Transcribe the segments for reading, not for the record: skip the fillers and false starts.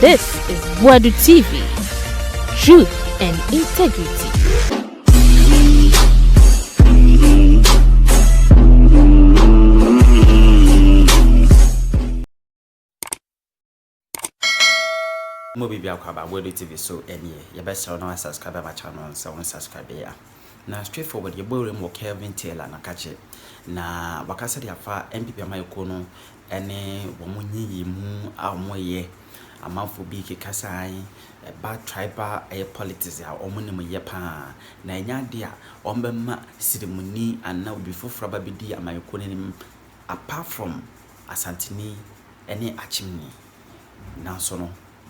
This is Boadu TV. Truth and integrity. Mobi bia kwa ba Boadu TV so enie ye be sɛ no subscribe my channel so on subscribe ya na straightforward ye boure mo Kevin Taylor na kache na wakasa dia fa NPP amayeko no ene wo munyi mu amoye amafo bi kekasan bad tribal politics a omunim ye pa na nya dia ombema sirimuni ana obi foforo ba bidi amayeko nim apart from asantini ene achimni na so no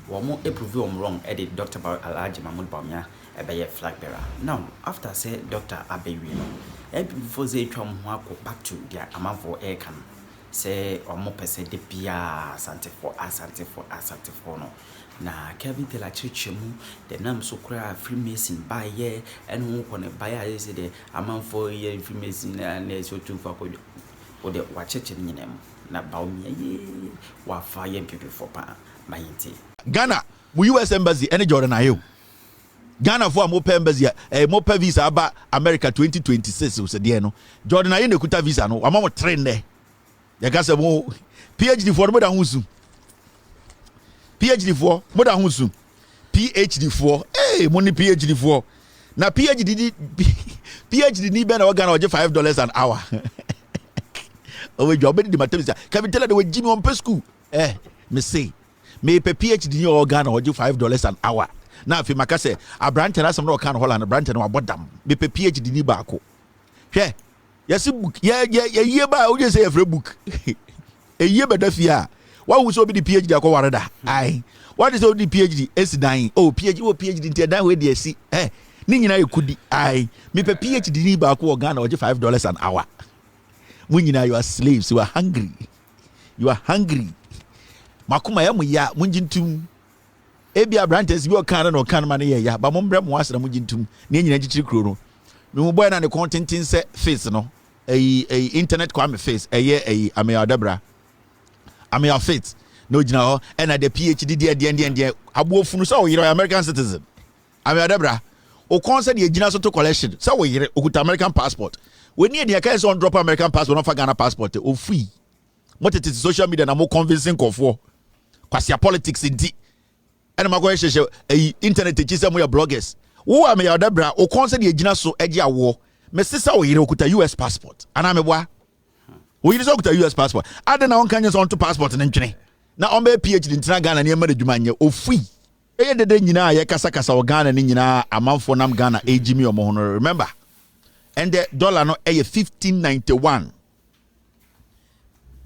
Womo prove wrong edit Dr. Alhaji Mahmoud Bawumia ebeye flag bearer. Now, after say Dr. Abewi no, before say twam ho akọ back to their amanfo air can say omo pese de bia asante for no. Na Kevin Taylor chichemu the nam so kra Freemason buy ye and who kon buy ye say the amanfo ye Freemason na so tu for ko o de wa cheche nyinem na Bawumia ye wa fa ye NPP for pa mayinti Ghana, mu US embassy any Jordan ayo. Ghana for mo embassy mo visa aba America 2026 we say there no. Jordan ayo ne kuta visa no. Ama mo train there. Ya ka say mo PhD for mo da hunsu. PhD for mo da hunsu. PhD for mo ni PhD for. Na PhD ni be na Ghana oje $5 an hour. Owe job di matematics. Kevin Taylor de we Jimmy on school. Me say me pe PhD in organ or $5 an hour. Now if you make say a branch and some no can Holland a branch and abodam. Me pe PhD ni baako. Hwe. Yes book. Yeah year ba o just say every book. A year be dafia. What would so be the PhD akọ warada? Aye. What is all the PhD? S9. Oh PhD ntia dan we dey see. Ni nyina yekudi. Aye. Me pe PhD ni baako organ or $5 an hour. When you are slaves, you are hungry. You are hungry. Makuma ya muya munjintum ebia branches bi o kan na o kan ma ne ya ba mo mbrɛ mo asra munjintum ne nyina gichiri kro no me mo boy na ne content se face no internet kwa me face ame adabra ame your face no gina ho and the PhD de aboofunu so wo American citizen ame adabra o concert de gina so to collection so wo yire okuta American passport we need de kai so on drop American passport no fa Ghana passport o free mo tete social media na mo convincing kofo kwasia politics inti ena mago ehye internet echi se mo ya bloggers wo am ya odabra o concert de gina so eje awo me sisa wo yire okuta US passport ana me boa wo yire so okuta US passport ade na won kan so onto passport ne ntwene na on be PhD ntina Ghana ne ma adwuma nye ofui eye dede nyina ye kasa wo Ghana ne nyina amanfo nam Ghana ejimi omo hono remember and the dollar no eye 1591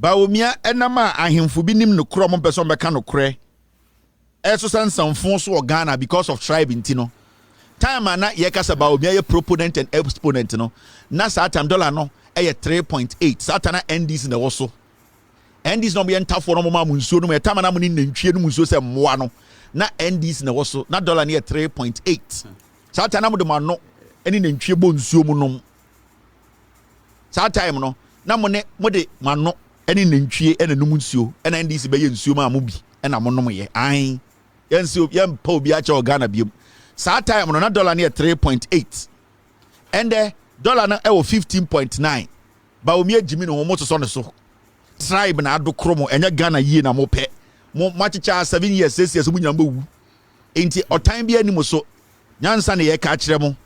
Bawumia enama ahemfo bi nim no kro mo person beka no kre eso sansanfo so Ghana because of tribe intino time na ye kasa Bawumia ye proponent and exponent no na sa time dollar no eye 3.8 satana NDs na wo so NDs no be entafo no ma munsuo no time na mo ni nantwie no munsuo se moa no na NDs na wo so na dollar ne 3.8 satana mo de ma no eni nantwie bo nsuo mu nom sa time no na mo ne mo de ma no eni nantwie ena num nsuo ena ndisi be ye nsuo ma mo bi ena mo nom ye an ye nsuo ye mpa obi a che Ghana biom sa time no na dollar ne 3.8 and the dollar na e wo 15.9 Bawumia jimi no mo so ne so tribe na ado kromo enya Ghana yie na mo pe mo machicha 7 years 6 years mo nyam wu enti o time bi ani mo so nyansa ne ye ka kire mo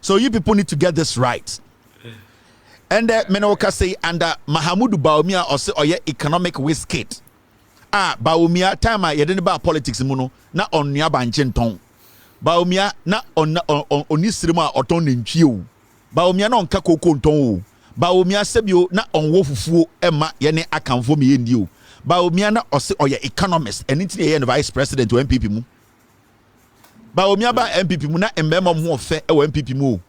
so you people need to get this right. And Menoka say under Mahamudu Bawumia or say oye economic whiskey. Bawumia time ye didn't ba politics muno na on nya banchenton. Bawumia na on onisirima oton nentwie. Bawumia na onka koko nton. Bawumia sebio na on wofufuo ema ye ne akamfo me yendi o. Bawumia na ose oye economist and nti ye vice president o NPP mu. Bawumia ba NPP mu na embema ho ofe e wo NPP mu.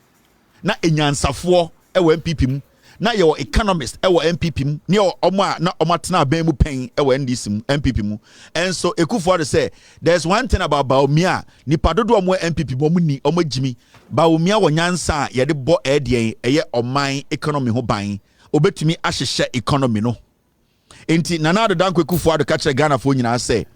Na enyansafo e wo NPP mu. Na your economist ewo NPP mu ne omo na omatena ban mu pen ewo NDC mu NPP mu and so Ekufuor say there's one thing about Bawumia ni padodo omo NPP mu ni omo jimi Bawumia wo nyansa ye de bo edien eye oman economy ho ban obetumi ahyehye economy no enti Nana Addo Dankwa Ekufuor ka kire Ghana fo nyina say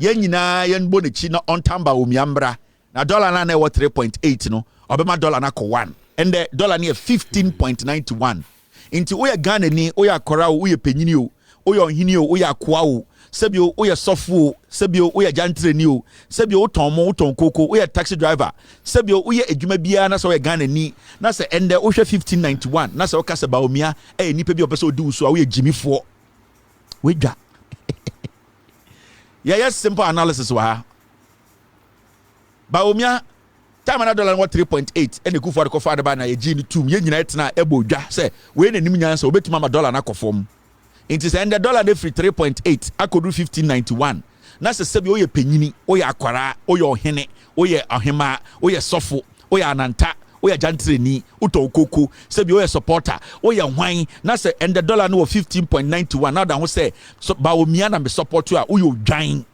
yen nyina yen bo ne chi na ontamba omiambra na dollar na wo 3.8 no obema dollar na ko 1 and the dollar near 15.91 into oya Ghana ni oya akora o oya penyini o oya ohini o oya akoa o sebio oya sofo sebio oya jantreni o sebio uton koko oya taxi driver sebio oya adwuma bia na so oya Ghana ni na se ende o hwe 1591 na se o kasa ba omia nipa bi opeso odi so oya jimifo wedwa yes simple analysis wa ba omia time na dollar 3.8 and ku for the cover ba na ye gini tum ye nyina etena ebo dwa se we na nim nyansa obetuma ma dollar na kofom it is and the dollar dey free 3.8 akodu 1591 na se sebi oye penyini oye akwara oye ohene oye ahema oye sofo oye ananta oye jantreni utokoko sebi oye supporter oye hwan na se and the dollar no 15.91 na da ho se so ba omia na me support a oye odwan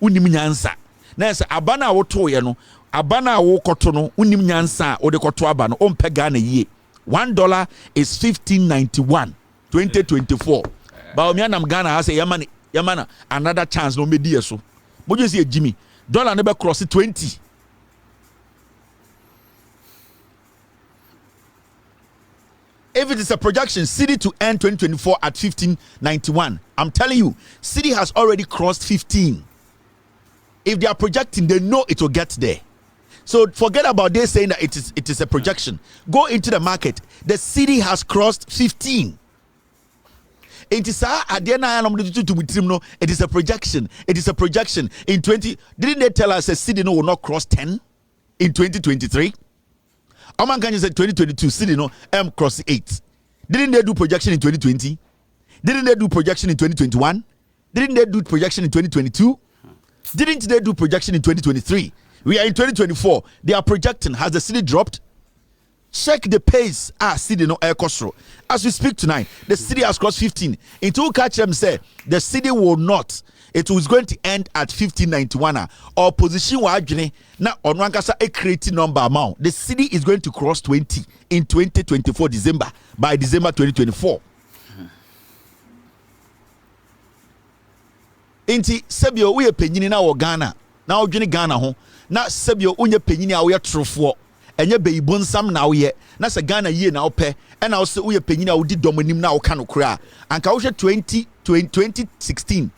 unim nyansa na se abana woto ye no abana wo koto no unim nyansa o de koto aba no ompe Ghana yie $1 is 1591 2024 ba omia nam Ghana ha say yamana another chance no medi yeso bojo say Jimmy dollar ne be cross 20 if it is a projection city to end 2024 at 1591 I'm telling you city has already crossed 15 if they are projecting they know it will get there. So forget about they saying that it is a projection. Go into the market. The city has crossed 15. It is a projection. It is a projection. In 20, didn't they tell us a city no will not cross 10 in 2023? Oman Kanye said 2022 city no cross 8. Didn't they do projection in 2020? Didn't they do projection in 2021? Didn't they do projection in 2022? Didn't they do projection in 2023? We are in 2024. They are projecting. Has the city dropped? Check the pace. City no air coastro. As we speak tonight, the city has crossed 15. Into catch them say the city will not. It was going to end at 1591. Or position wa adwene na onwankasa a creating number amount. The city is going to cross 20 in 2024 December by December 2024. Inti sebio we penyini na wo Ghana na odwene Ghana ho na sebio unye penyini a wo ye trofo enye beibonsam na wo ye na se Ghana yie na wo pe e na wo se wo ye penyini a wo di domonim na wo ka no kura anka wo hwe 2016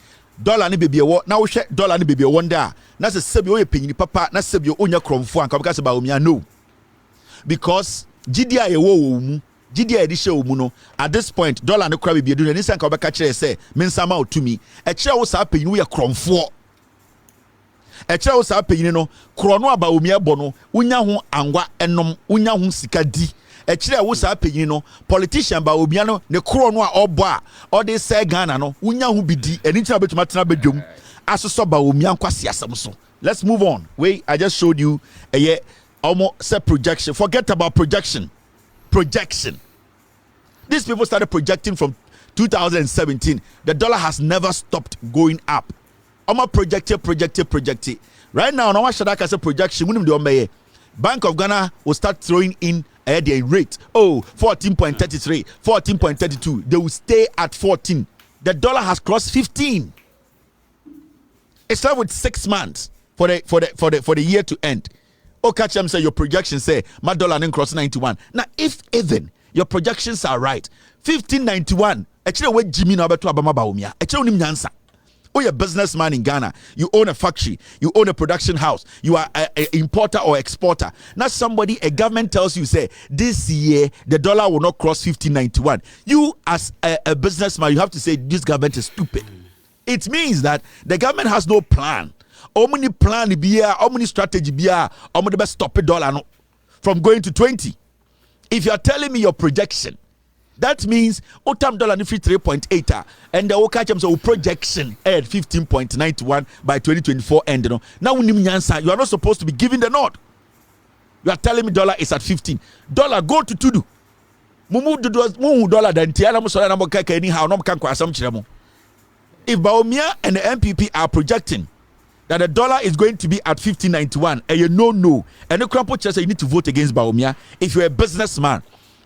dollar ne bebie wo na wo hwe dollar ne bebie wo nda na se sebio wo ye penyini papa na sebio onye kromfo anka beka se ba omia no because GDI ye wo mu GDI edition mu no at this point dollar ne kura bebie do ne sanka obeka kire se mensama otumi e kire wo sa penyini wo ye kromfo e kire wo sa penyini no krono aba omia bo no unya ho angwa enom unya ho sika di e kire wo sa penyini no politician ba obia no ne krono a obo a o de se Ghana no unya ho bidi eni tina betuma tena bedwom asoso ba omia nkwase asem so. Let's move on. Wait, I just showed you a almost say projection. Forget about projection. These people started projecting from 2017. The dollar has never stopped going up. Almost projected. Right now, no one should have a projection. Bank of Ghana will start throwing in their rate. 14.33, 14.32. They will stay at 14. The dollar has crossed 15. It's left with 6 months for the year to end. Catch them say your projections say my dollar didn't cross 91. Now, if even your projections are right, 1591. Actually, where Jimmy no beto abama baumia. Actually, unim nyansa. Oh, you're a businessman in Ghana. You own a factory. You own a production house. You are an importer or exporter. Now, a government tells you, say, this year, the dollar will not cross 1591. You, as a businessman, you have to say, this government is stupid. It means that the government has no plan. How many plan biya, how many strategy biya, how many best stop a dollar no, from going to 20. If you are telling me your projection, that means otam dollar free 3.8 and the okacham so projection at 15.91 by 2024 end. Now you are not supposed to be giving the nod. You are telling me dollar is at 15. Dollar go to tudu. Mumu dollar then tiana musora na mokaka anyhow no kan kwasam chiremo. If Baumia and the NPP are projecting that the dollar is going to be at 1591 and you no and the crampo says you need to vote against Baumia if you're a businessman.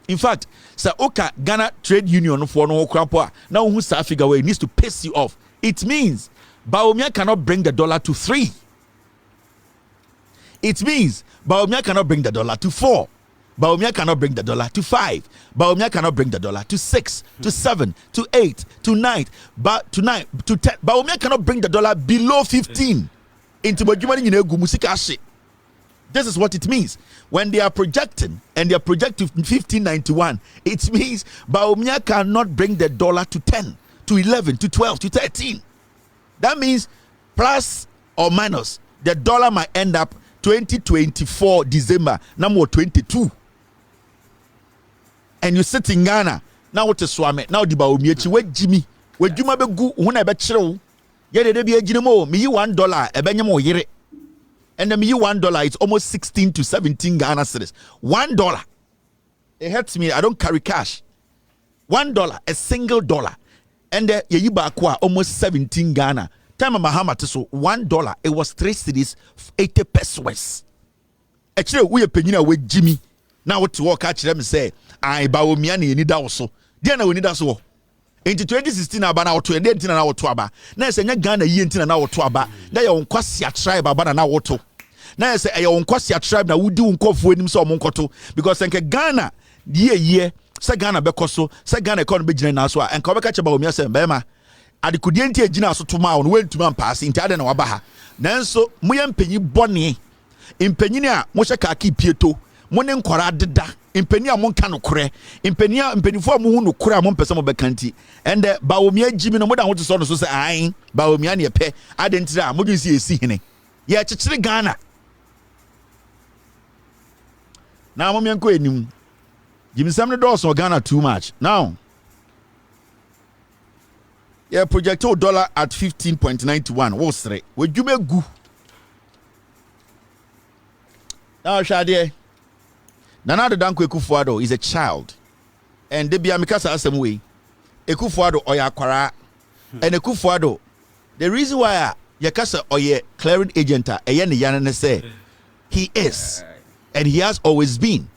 In fact, Sir Oka Ghana Trade Union for no crampo now who figure way needs to piss you off. It means Bawumia cannot bring the dollar to 3. It means Bawumia cannot bring the dollar to 4. Bawumia cannot bring the dollar to 5. Bawumia cannot bring the dollar to 6, to 7, to 8, to 9, to 9, to 10. Bawumia cannot bring the dollar below 15. Into this is what it means. When they are projecting and they are projecting 1591, it means Bawumia cannot bring the dollar to 10, to 11, to 12, to 13. That means plus or minus, the dollar might end up 2024 December, number 22. And you sit in Ghana, now what is Swami, now the Bawumia, where Jimmy, where Juma be good, when I bet you, yet there be a Jinamo, me $1, a Benyamo yere. And then me $1, it's almost 16 to 17 Ghana cedis. $1. It hurts me, I don't carry cash. $1, a single dollar. And then you buy almost 17 Ghana. Time of Mahama so $1, it was 3 cedis, 80 pesos. Actually, we are paying with Jimmy. Now what to walk catch them say, I Bawumia ni need also. Then we need us all. Into 2016 abana oto ende ntina na oto aba. Na ese nya Ghana yi ntina na oto aba. Na ya onkwasi tribe abana na oto. Na ese ya onkwasi tribe na wudi unkofo enim so omonkoto because enke Ghana ye se Ghana bekoso se Ghana economy be gina na so a enka obeka che Bawumia se bema adekudie nti agina so to ma wo wentuma mpaase nti ade na waba ha. Nanso moye mpanyi bone. Impanyini a mo hye kaki pieto. Mo ne nkora deda. Impeni a monka no kore impenifo a mo hu no kore a mo mpese mo bekanti and Bawumia Jimmy no mo da ho to so no so say ai Bawumia ne pe adentira mo dun si esi hene ye kekere Ghana na mo menko enim Jimmy Sam ne do so Ghana too much now yeah project dollar at 15.91 wo sere we dwuma gu now shade Nana Danko Ekufuado is a child. And they be amikasa asem way. Ekufuado oya kwara. And Ekufuado, the reason why yakasa oye clearing agent ne say he is and he has always been.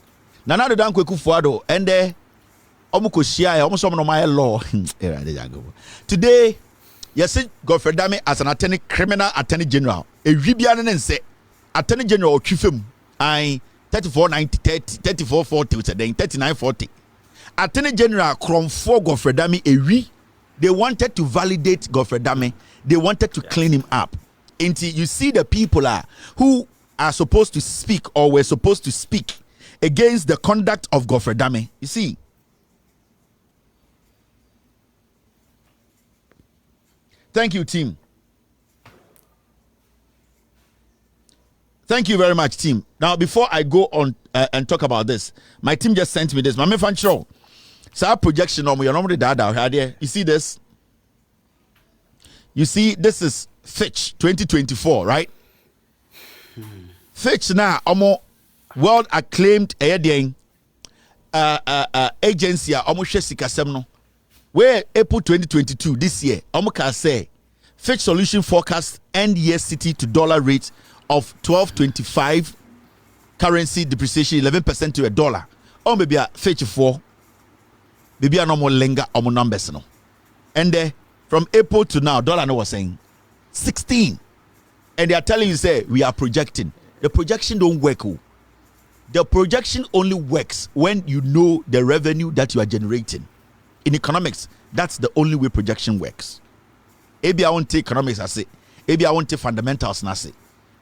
Nana Danko Ekufuado and omuko shia omuso no my law. Today, yes, Godfrey Dame as an attorney, criminal attorney general. A Ribian and say attorney general Chifem. 3490 3440 then 3940 Attorney General Kromfo Godfrey Dame ewi they wanted to validate Godfrey Dame, they wanted to clean him up until you see the people who are supposed to speak or were supposed to speak against the conduct of Godfrey Dame. You see, thank you team. Thank you very much, team. Now, before I go on and talk about this, my team just sent me this. Mame Fancho, so our projection on your normally data. You see this? You see, this is Fitch 2024, right? Fitch now, world acclaimed agency, almost Jessica Semno, where April 2022 this year, can say Fitch solution forecast end year city to dollar rate of 12.25 currency depreciation 11% to $1. Or maybe a Fitch 4, maybe a normal lenga or numbers no. And from April to now, dollar no was saying 16, and they are telling you say we are projecting. The projection don't work. The projection only works when you know the revenue that you are generating. In economics, that's the only way projection works. Maybe I won't take economics as it. Maybe I won't take fundamentals as it.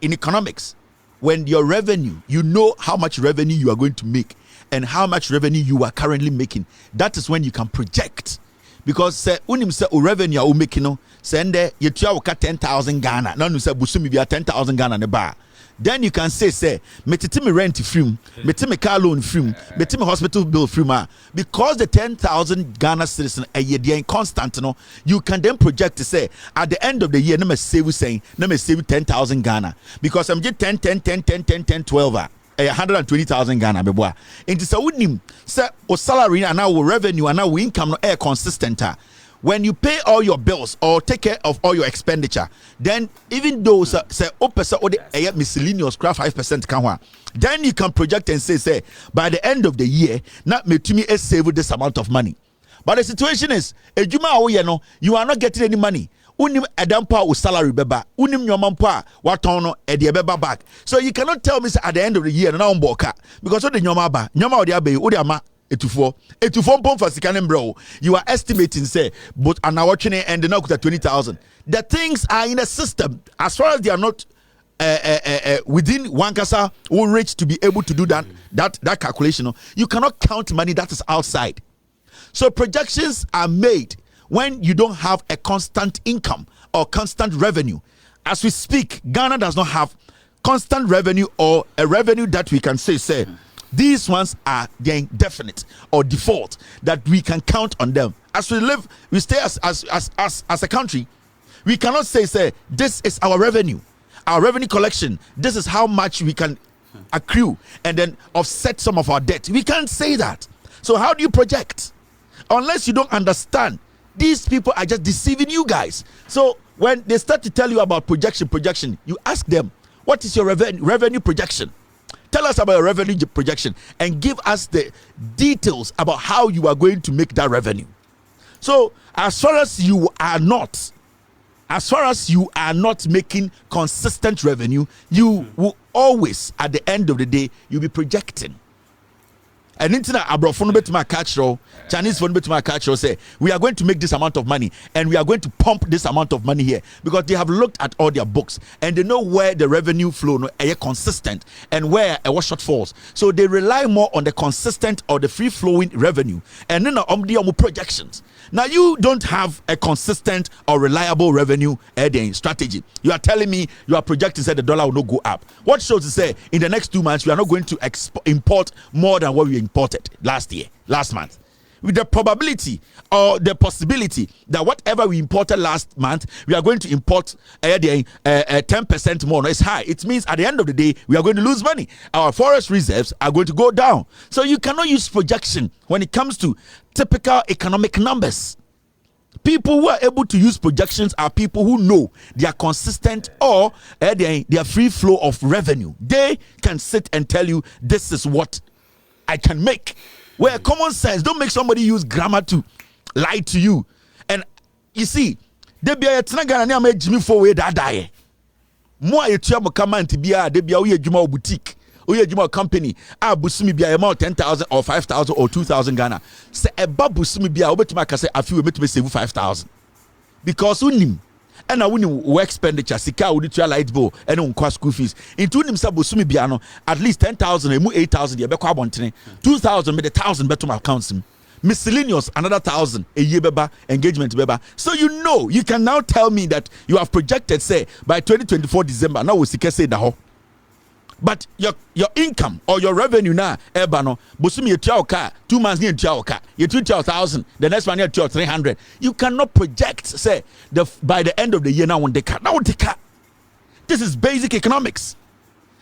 In economics, when your revenue, you know how much revenue you are going to make and how much revenue you are currently making. That is when you can project. Because say unim say revenue you making no send you try 10,000 Ghana. Now you say busumi be 10,000 Ghana ne bar. Then you can say metiti me rent free, metiti me car loan free, metiti me hospital bill free ma. Because the 10,000 Ghana citizen a year they are constant no, you can then project to say at the end of the year, no me save 10,000 Ghana. Because I'm just 10, 12 120,000 Ghana beboa. Into say unim say o salary and our revenue and our income no air consistent. When you pay all your bills or take care of all your expenditure, then even though say miscellaneous craft 5% can then you can project and say by the end of the year, not me to me save this amount of money. But the situation is, you are not getting any money. Unim edampa u salary beba. Unim nyomampa watono edi beba back. So you cannot tell me say at the end of the year na umboka because what the nyoma ba nyoma odi abe odi ama etufo pom for sikanem bro. You are estimating say but an watching and now 20,000. The things are in a system as far as they are not within one kasa who reach to be able to do that calculation. You cannot count money that is outside. So projections are made when you don't have a constant income or constant revenue. As we speak, Ghana does not have constant revenue or a revenue that we can say these ones are the indefinite or default that we can count on them. As we live, we stay as a country, we cannot say this is our revenue collection. This is how much we can accrue and then offset some of our debt. We can't say that. So how do you project? Unless you don't understand, these people are just deceiving you guys. So when they start to tell you about projection, you ask them, what is your revenue projection? Tell us about your revenue projection and give us the details about how you are going to make that revenue. So as far as you are not making consistent revenue, you will always, at the end of the day, you'll be projecting. And internet abroad bet my catch row, Chinese phone bet my catch row say we are going to make this amount of money and we are going to pump this amount of money here because they have looked at all their books and they know where the revenue flow is consistent and where a shortfalls. So they rely more on the consistent or the free flowing revenue and then on the projections. Now you don't have a consistent or reliable revenue strategy. You are telling me you are projecting that the dollar will not go up. What shows to say in the next 2 months we are not going to import more than what we imported last month, with the probability or the possibility that whatever we imported last month we are going to import 10% more. No, it's high. It means at the end of the day we are going to lose money. Our forest reserves are going to go down. So you cannot use projection when it comes to typical economic numbers. People who are able to use projections are people who know they are consistent or their free flow of revenue. They can sit and tell you this is what I can make. Where common sense, don't make somebody use grammar to lie to you. And you see, they be a Tanagana near me Jimmy for way that die. More a trouble command to be a debia we a Juma boutique, or a Juma company. I busumi be a amount 10,000 or 5,000 or 2,000 Ghana. Say a babusumi be a over to my case, I feel to save 5,000 because unim. And I wouldn't work expenditure, sika would your light bill and on cost school fees. Into him sabusumi biano at least 10,000 and 8,000 year back 2,000 made 1,000 better my accounts. Miscellaneous another 1,000 a year beba engagement beba. So you can now tell me that you have projected say by 2024 December now we say the whole. But your income or your revenue now, ebano, busumi your car 2 months near your car, you 2,000, the next one near 300. You cannot project, say, by the end of the year now on the car. Now the car. This is basic economics.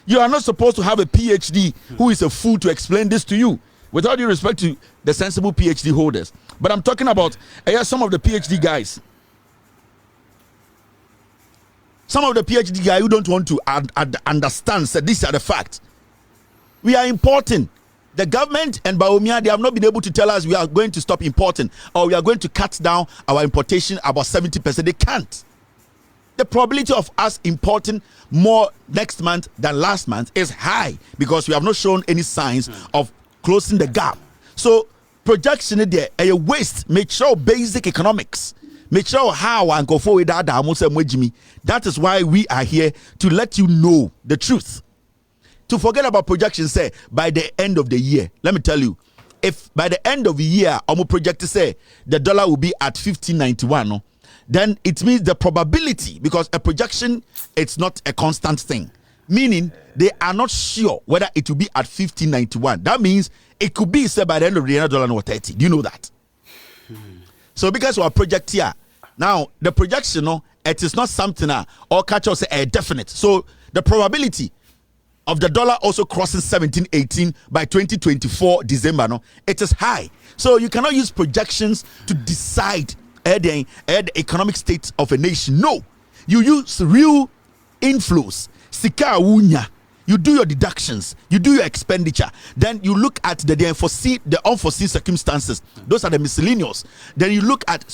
You are not supposed to have a PhD who is a fool to explain this to you. With all due respect to the sensible PhD holders. But I'm talking about some of the PhD guys. Some of the PhD guys who don't want to understand said these are the facts. We are importing. The government and Baumia, they have not been able to tell us we are going to stop importing or we are going to cut down our importation about 70%. They can't. The probability of us importing more next month than last month is high because we have not shown any signs of closing the gap. So projection there a waste. Make sure basic economics. Make sure how and go forward that is why we are here to let you know the truth. To forget about projections, say by the end of the year. Let me tell you, if by the end of the year, I'm projected say the dollar will be at 15.91, no, then it means the probability, because a projection it's not a constant thing. Meaning they are not sure whether it will be at 15.91. That means it could be said by the end of the year dollar no 30. Do you know that? So because we are project here now, the projection, no, it is not something or catch us a definite. So the probability of the dollar also crossing 17.18 by 2024 December, no, it is high. So you cannot use projections to decide the economic state of a nation. No, you use real inflows. Sika wunya You do your deductions, you do your expenditure, then you look at the unforeseen circumstances. Those are the miscellaneous. Then you look at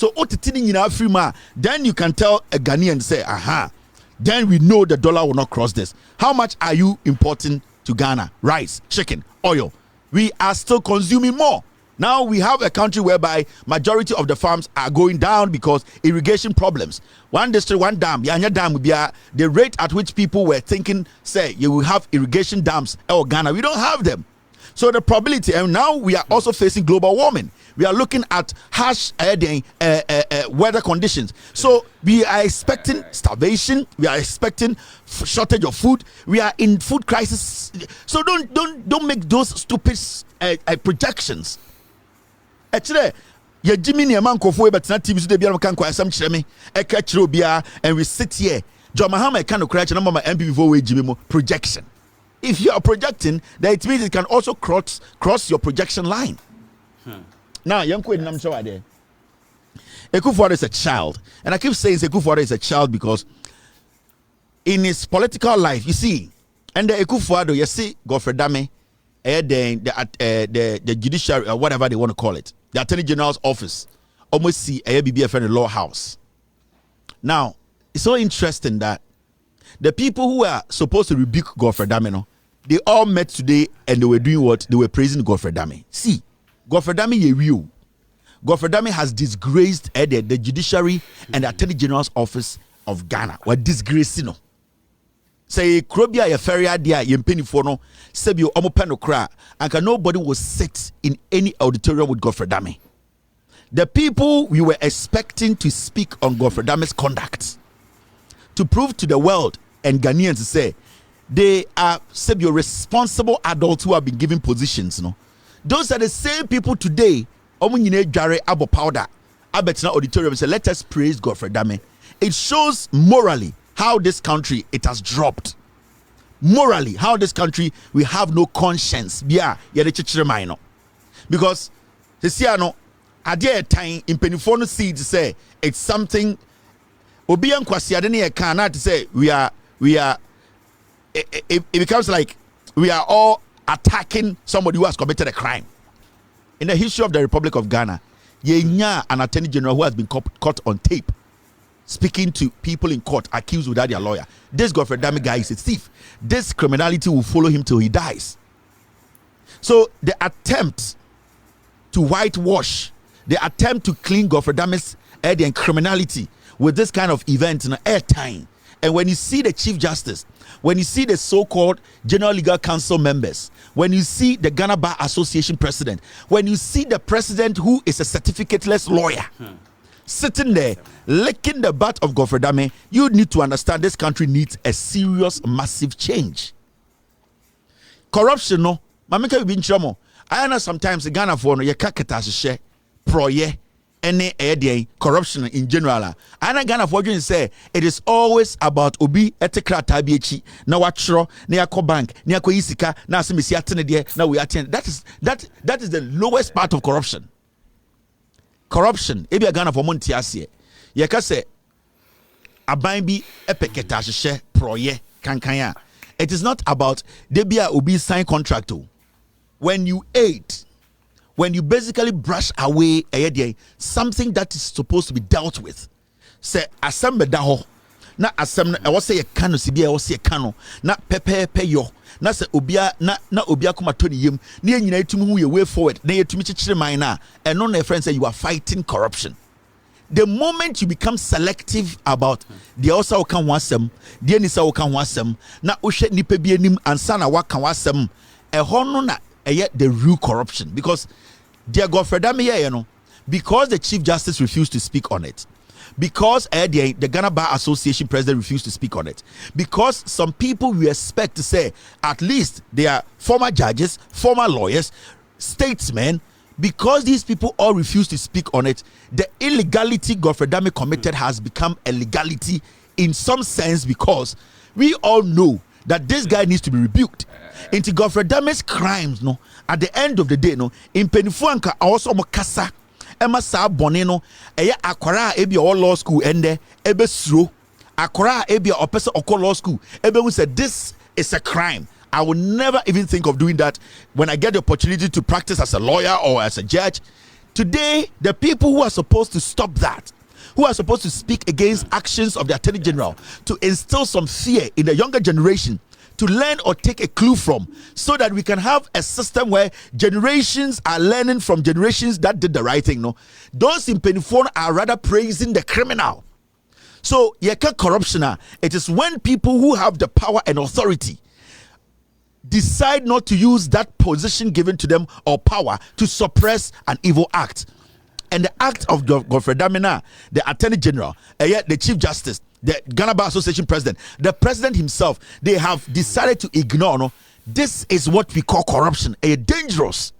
then you can tell a Ghanaian, say, aha, then we know the dollar will not cross this. How much are you importing to Ghana? Rice, chicken, oil. We are still consuming more. Now we have a country whereby majority of the farms are going down because irrigation problems. One district, one dam, dam will be the rate at which people were thinking, say, you will have irrigation dams or Ghana. We don't have them. So the probability, and now we are also facing global warming. We are looking at harsh weather conditions. So we are expecting starvation. We are expecting shortage of food. We are in food crisis. So don't make those stupid projections. Actually, ya Jimmy ni man kofo but na TV so de bia no kan kwa asam kire me e ka kire obia and we sit here John Mahama kan no kra kire no NPP vo we Jimmy mo projection. If you are projecting, then it means it can also cross your projection line. Now yanko enam show there. Ekufuado is a child, and I keep saying Ekufuado is a child because in his political life, you see, and the Ekufuado, you see Godfrey Dame, the judiciary or whatever they want to call it, the Attorney General's office, almost see a BBF in the law house. Now, it's so interesting that the people who are supposed to rebuke Godfrey Dame, they all met today and they were doing what? They were praising Godfrey Dame. See, Godfrey Dame ye real. Godfrey Dame has disgraced the judiciary and the Attorney General's office of Ghana. What disgracing no? Say Krobia ya ferry idea yempeni for no sebio omopeno kra and nobody will sit in any auditorium with Godfrey Dame. The people we were expecting to speak on Godfrey Dame's conduct, to prove to the world and Ghanaians to say they are sebio responsible adults who have been given positions. No, those are the same people today. Omunyine jare abo powder abetina auditorium say let us praise Godfrey Dame. It shows morally how this country it has dropped. Morally, how this country we have no conscience. Yeah, because Tesiano idea time in Penifono see to say it's something. Obian Kwasiadene cannot say we are. It becomes like we are all attacking somebody who has committed a crime. In the history of the Republic of Ghana, yenya an Attorney General who has been caught on tape speaking to people in court accused without their lawyer. This Godfrey Dame guy is a thief. This criminality will follow him till he dies. So the attempt to whitewash, the attempt to clean Godfrey Dame's and criminality with this kind of event in airtime. And when you see the Chief Justice, when you see the so-called General Legal Council members, when you see the Ghana Bar Association president, when you see the president who is a certificateless lawyer, sitting there licking the butt of Godfrey Dame, you need to understand this country needs a serious, massive change. Corruption, no, mamika be in trouble. I know sometimes the Ghana for no ye kaketa share proye any corruption in general. I know Ghana for you say it is always about obi etekra tabiechi na watro na yako bank na yako isika na asemisi atene de na we attend. That is the lowest part of corruption. Corruption ebi a Ghana for monti ase ye ka se aban bi epeketa hye proye kankan a it is not about debia obi sign contract. When you aid, when you basically brush away something that is supposed to be dealt with, say assemble da ho na asem na wo say ye kano sibi e wo say kano na pepe yo na say obia na obia kuma to yem na nyina etumi hu ye way forward na yetumi chichire man na eno na friend say you are fighting corruption. The moment you become selective about the also kan wasem the ni say wo kan wasem na wo hwe nipa bi anim ansa na wa kan wasem e ho no na the real corruption, because dear Godfrey Dame you know, because the Chief Justice refused to speak on it, because the Ghana Bar Association president refused to speak on it, because some people we expect to say at least they are former judges, former lawyers, statesmen, because these people all refuse to speak on it, the illegality Godfrey Dame committed has become a legality in some sense, because we all know that this guy needs to be rebuked. Into Godfrey Dame's crimes, no, at the end of the day, no, in Penifuanka also mokasa, Emma Sa Bonino, Eya Akora Ebia or law school ende, Ebe Sro, Akora Ebia or person or law school, Ebe who said this is a crime. I will never even think of doing that when I get the opportunity to practice as a lawyer or as a judge. Today, the people who are supposed to stop that, who are supposed to speak against actions of the Attorney General, to instill some fear in the younger generation, to learn or take a clue from, so that we can have a system where generations are learning from generations that did the right thing. No, those in Penifon are rather praising the criminal. So, corruption. It is when people who have the power and authority decide not to use that position given to them or power to suppress an evil act. And the act of Godfrey Damina, the Attorney General, the Chief Justice, the Ghana Bar Association President, the President himself, they have decided to ignore. No? This is what we call corruption. Dangerous.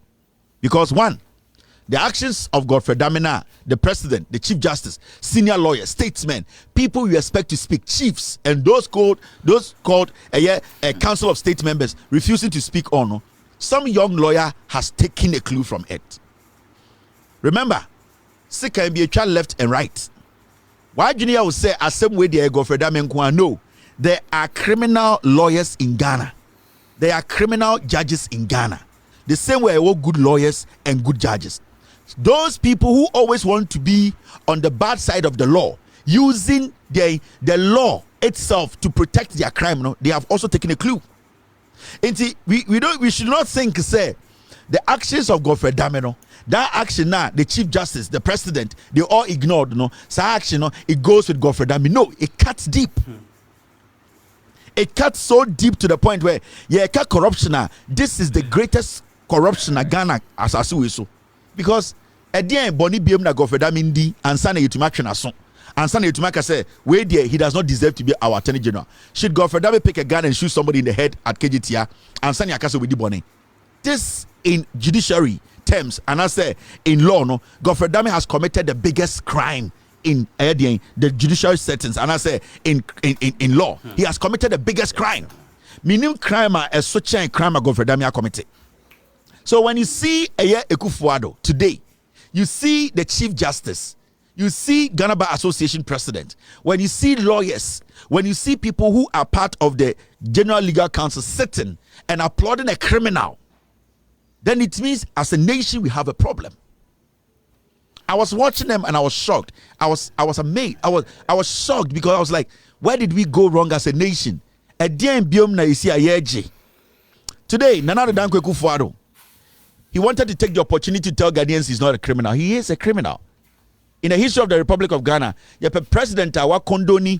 Because one, the actions of Godfrey Damina, the President, the Chief Justice, senior lawyers, statesmen, people we expect to speak, chiefs, and those called a Council of State members refusing to speak on. No? Some young lawyer has taken a clue from it. Remember, sick can be a child left and right. Why Junior will say as same way they go for that no, there are criminal lawyers in Ghana. There are criminal judges in Ghana. The same way I want good lawyers and good judges. Those people who always want to be on the bad side of the law, using the law itself to protect their crime, no, they have also taken a clue. And we should not think say the actions of Godfrey Damino, that action now, the Chief Justice, the President, they all ignored. No, so action, no, it goes with Godfrey Damino. No, it cuts deep. It cuts so deep to the point where corruption. This is the greatest corruption Ghana as so. Because at the end, Bonnie BM na Godfrey Damindi and Sana Yutumak Nason. And Sana Yutumak say, wait there, he does not deserve to be our Attorney General. Should Godfrey Dami pick a gun and shoot somebody in the head at KGTR and Sana Yakasa with the Bonnie? This in judiciary terms, and I say in law, no, Godfrey Dami has committed the biggest crime in the judiciary settings, and I say in law, he has committed the biggest crime. Meaning crime as such a crime Godfrey Dami has committed. So when you see Ekufuado today, you see the Chief Justice, you see Ghana Bar Association President, when you see lawyers, when you see people who are part of the General Legal Council sitting and applauding a criminal, then it means as a nation we have a problem. I was watching them and I was shocked. I was amazed. I was shocked because I was like, where did we go wrong as a nation? Today, Nana Dankwa Ekufuado, he wanted to take the opportunity to tell Ghanaians he's not a criminal. He is a criminal. In the history of the Republic of Ghana, you have a president who condone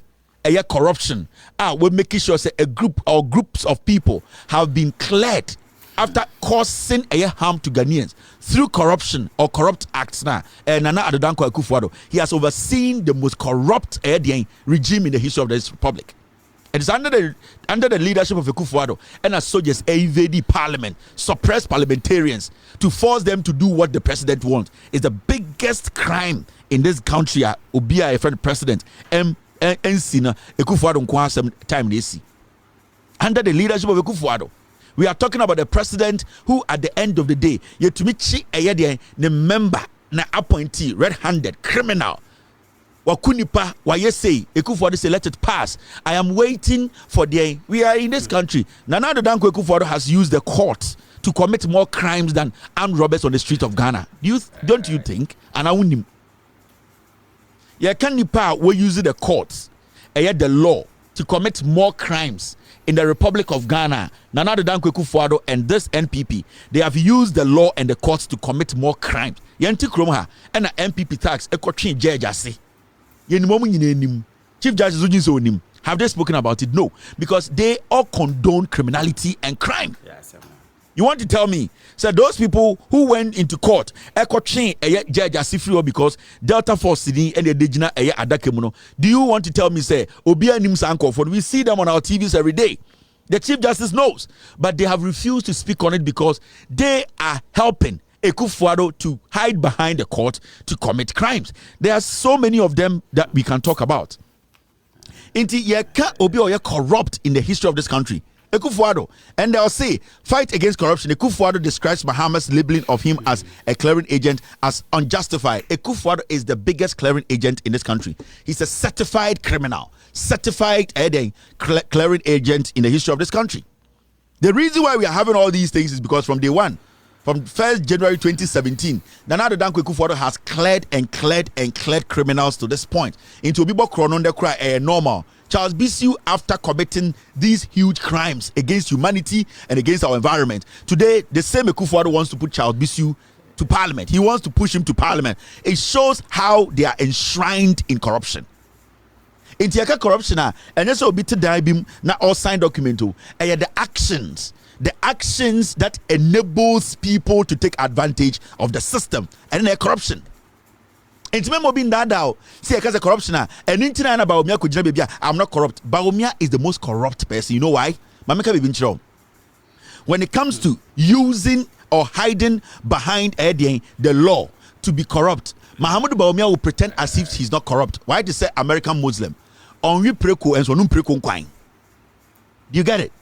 corruption. We're making sure a group or groups of people have been cleared after causing harm to Ghanaians through corruption or corrupt acts. Nana Dankwa Ekufuado, he has overseen the most corrupt regime in the history of this republic. It is under the leadership of Ekufuado and as soldiers invade parliament, suppress parliamentarians to force them to do what the president wants. It's the biggest crime in this country. Obia a friend president Nsina Ekufuado nkwa some time they see. Under the leadership of Ekufuado, we are talking about a president who at the end of the day, yet to meet the member na appointee, red-handed criminal. Wakunipa, say Ekufuado say let it pass. I am waiting for we are in this country. Nana Dankwa Ekufuado has used the court to commit more crimes than armed robbers on the street of Ghana. Don't you think? And I wouldn't. Yakanipa will use the courts, the law to commit more crimes in the Republic of Ghana. Nana Dankwa Ekufuado and this NPP, they have used the law and the courts to commit more crimes. Yanti Kromha and the NPP tax ekotrin jejasi. Chief Justice have they spoken about it? No, because they all condone criminality and crime. Yes, you want to tell me, so those people who went into court, because Delta Force and the Dejina Adakemuno, do you want to tell me, say, Obia Nim Sanko, for we see them on our TVs every day? The Chief Justice knows, but they have refused to speak on it because they are helping Ekufuado to hide behind the court to commit crimes. There are so many of them that we can talk about. Inti yeka obi oye corrupt in the history of this country. Ekufuado, and they'll say fight against corruption. Ekufuado describes Mahama's labeling of him as a clearing agent as unjustified. Ekufuado is the biggest clearing agent in this country. He's a certified criminal, certified clearing agent in the history of this country. The reason why we are having all these things is because from day one, from 1st January 2017, Nana Addo Dankwa Akufo-Addo has cleared criminals to this point. Into Obibo Kronon de cry normal. Charles Bisu, after committing these huge crimes against humanity and against our environment, today the same Akufo-Addo wants to put Charles Bisu to parliament. He wants to push him to parliament. It shows how they are enshrined in corruption. In Tiaka corruption, and also bit to na all signed document the actions that enables people to take advantage of the system and their corruption. Into me being that now, see a corruption and internet about Baumia could baby. I'm not corrupt. Baumia is the most corrupt person. You know why? Mamaka be been when it comes to using or hiding behind the law to be corrupt, Mahamudu Baumia will pretend as if he's not corrupt. Why to say American Muslim? Onri preko and so num preko kwine. Do you get it?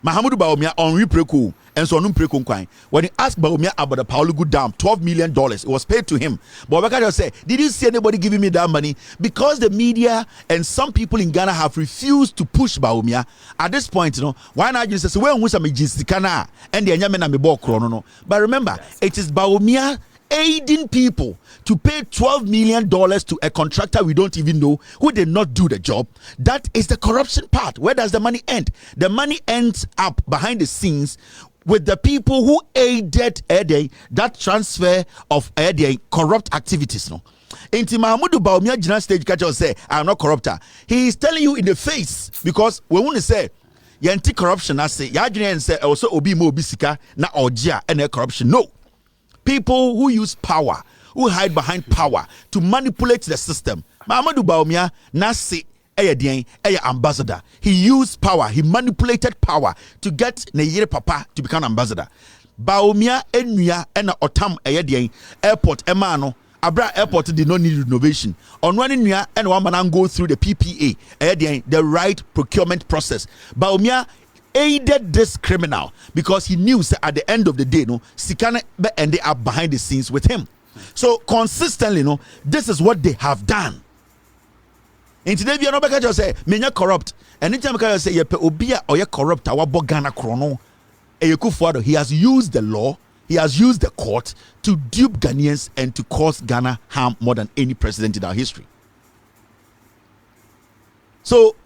Mahamudu Baumia onri preko and so num preko kwine. When he asked Baumia about the Paulugu Dam, $12 million, it was paid to him. But Obaka just said, did you see anybody giving me that money? Because the media and some people in Ghana have refused to push Baumia. At this point, why not just say, well, and the but remember, it is Baumia aiding people to pay $12 million to a contractor we don't even know who did not do the job. That is the corruption part. Where does the money end? The money ends up behind the scenes with the people who aided that transfer of corrupt activities. Inti Mahamudu Baumia General Stage Catcher say, I'm not corrupter. He is telling you in the face because we want to say, Yanti corruption, I say, Yajin say, also Obi Mo Bisika, na Ojia, and corruption. No. People who use power, who hide behind power to manipulate the system. Mahamudu Baumia nasi ambassador. He used power, he manipulated power to get Neyere Papa to become ambassador. Baumia enuya ena otam airport emano. Abra airport did not need renovation. On one nuya and one man go through the PPA, the right procurement process. Baumia aided this criminal because he knew at the end of the day, Sikana ended up behind the scenes with him. So consistently, this is what they have done. And today, we are not back to say, "Menya corrupt." And anytime you say, "Yepe obia or ye corrupt," our Bogana chrono, he has used the law, he has used the court to dupe Ghanaians and to cause Ghana harm more than any president in our history. So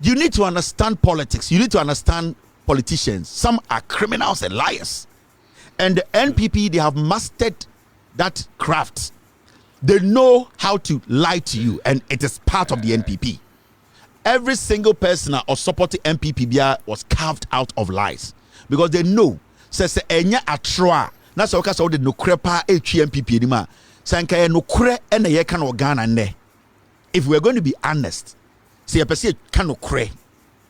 you need to understand politics. You need to understand politicians. Some are criminals and liars. And the NPP, they have mastered that craft. They know how to lie to you, and it is part of the NPP. Every single person or supporting NPP was carved out of lies because they know. Says enya atroa. Na so ka so de no krepa etwi NPP ni ma. Sanka no kre na ye kan Ghana nne. If we are going to be honest, see a person can cry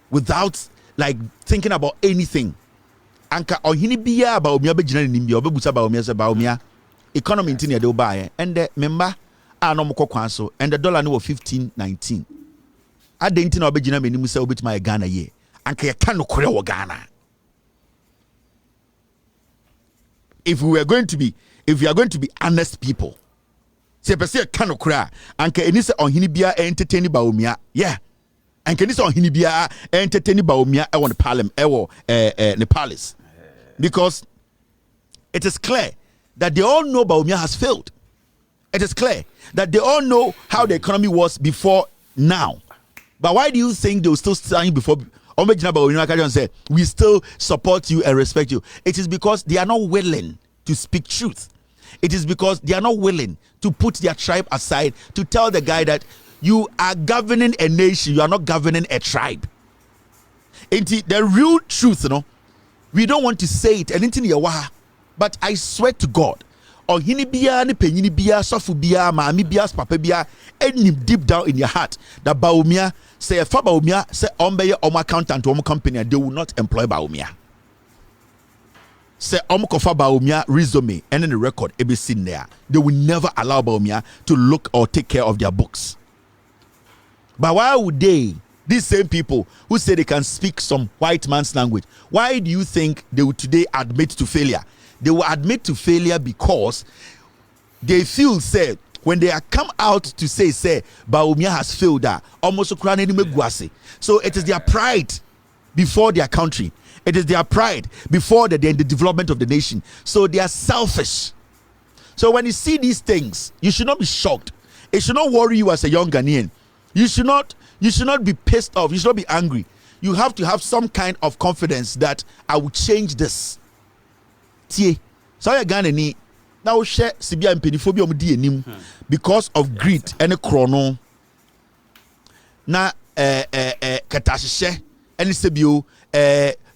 without like thinking about anything. Anka ohini biya ba omi abegina ni bia obebusa ba omi se ba omi economy tin de buy and the member no mko kwan so and the dollar no 15.19. Adenti na obegina menimu se obetima Ghana ye. Anka ye kan cry wo Ghana. If we are going to be honest people, say person can cry anka eni se ohini bia entertain ba omia yeah anka eni se ohini bia entertain ba omia e won parliament e wo the palace because it is clear that they all know Baumia has failed. It is clear that they all know how the economy was before now. But why do you think they will still stand before say we still support you and respect you? It is because they are not willing to speak truth. It is because they are not willing to put their tribe aside to tell the guy that you are governing a nation, you are not governing a tribe. The real truth, we don't want to say it, but I swear to God, ohini bia ne penyini bia sofu bia maami bia papa bia enim deep down in your heart that Baumia say fa Baumia say ombeye accountant or company, they will not employ Baumia. Say kofa Baumia resume and in the record be seen there. They will never allow Baumia to look or take care of their books. But why would they, these same people who say they can speak some white man's language, why do you think they would today admit to failure? They will admit to failure because they feel said when they are come out to say Baumia has failed that almost so it is their pride before their country, It is their pride before the development of the nation. So they are selfish. So when you see these things, you should not be shocked. It should not worry you as a young Ghanaian. You should not be pissed off. You should not be angry. You have to have some kind of confidence that I will change this. Tie. So you Ghanaian now share Sibia and Peniphobia enim because of greed and a chrono. Na katashe any sebio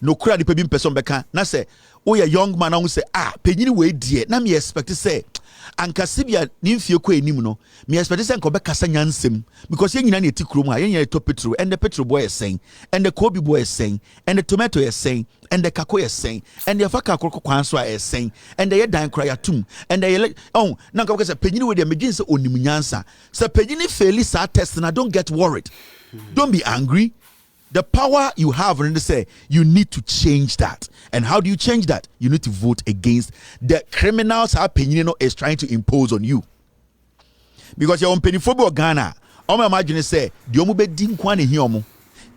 no kura di pebin person beka na say oh ya young man na say penyini we die na me expect say anka sibia ni mfie ko enim no me expect say nko beka sa nyansem because yen nyina na eti krom ha yen to petrol and the petrol boy is saying and the kobi boy is saying and the tomato is saying and the kako is saying and the afaka akoko kwan so is saying and the dan kra ya tum and the oh na nka say penyini we dey me say onim nyansa say penyini fail sa test na don't get worried. Don't be angry. The power you have, and they say you need to change that. And how do you change that? You need to vote against the criminals our Penino is trying to impose on you. Because you're on Peniphobia Ghana. I'm imagine say the omube din kwane hiomo.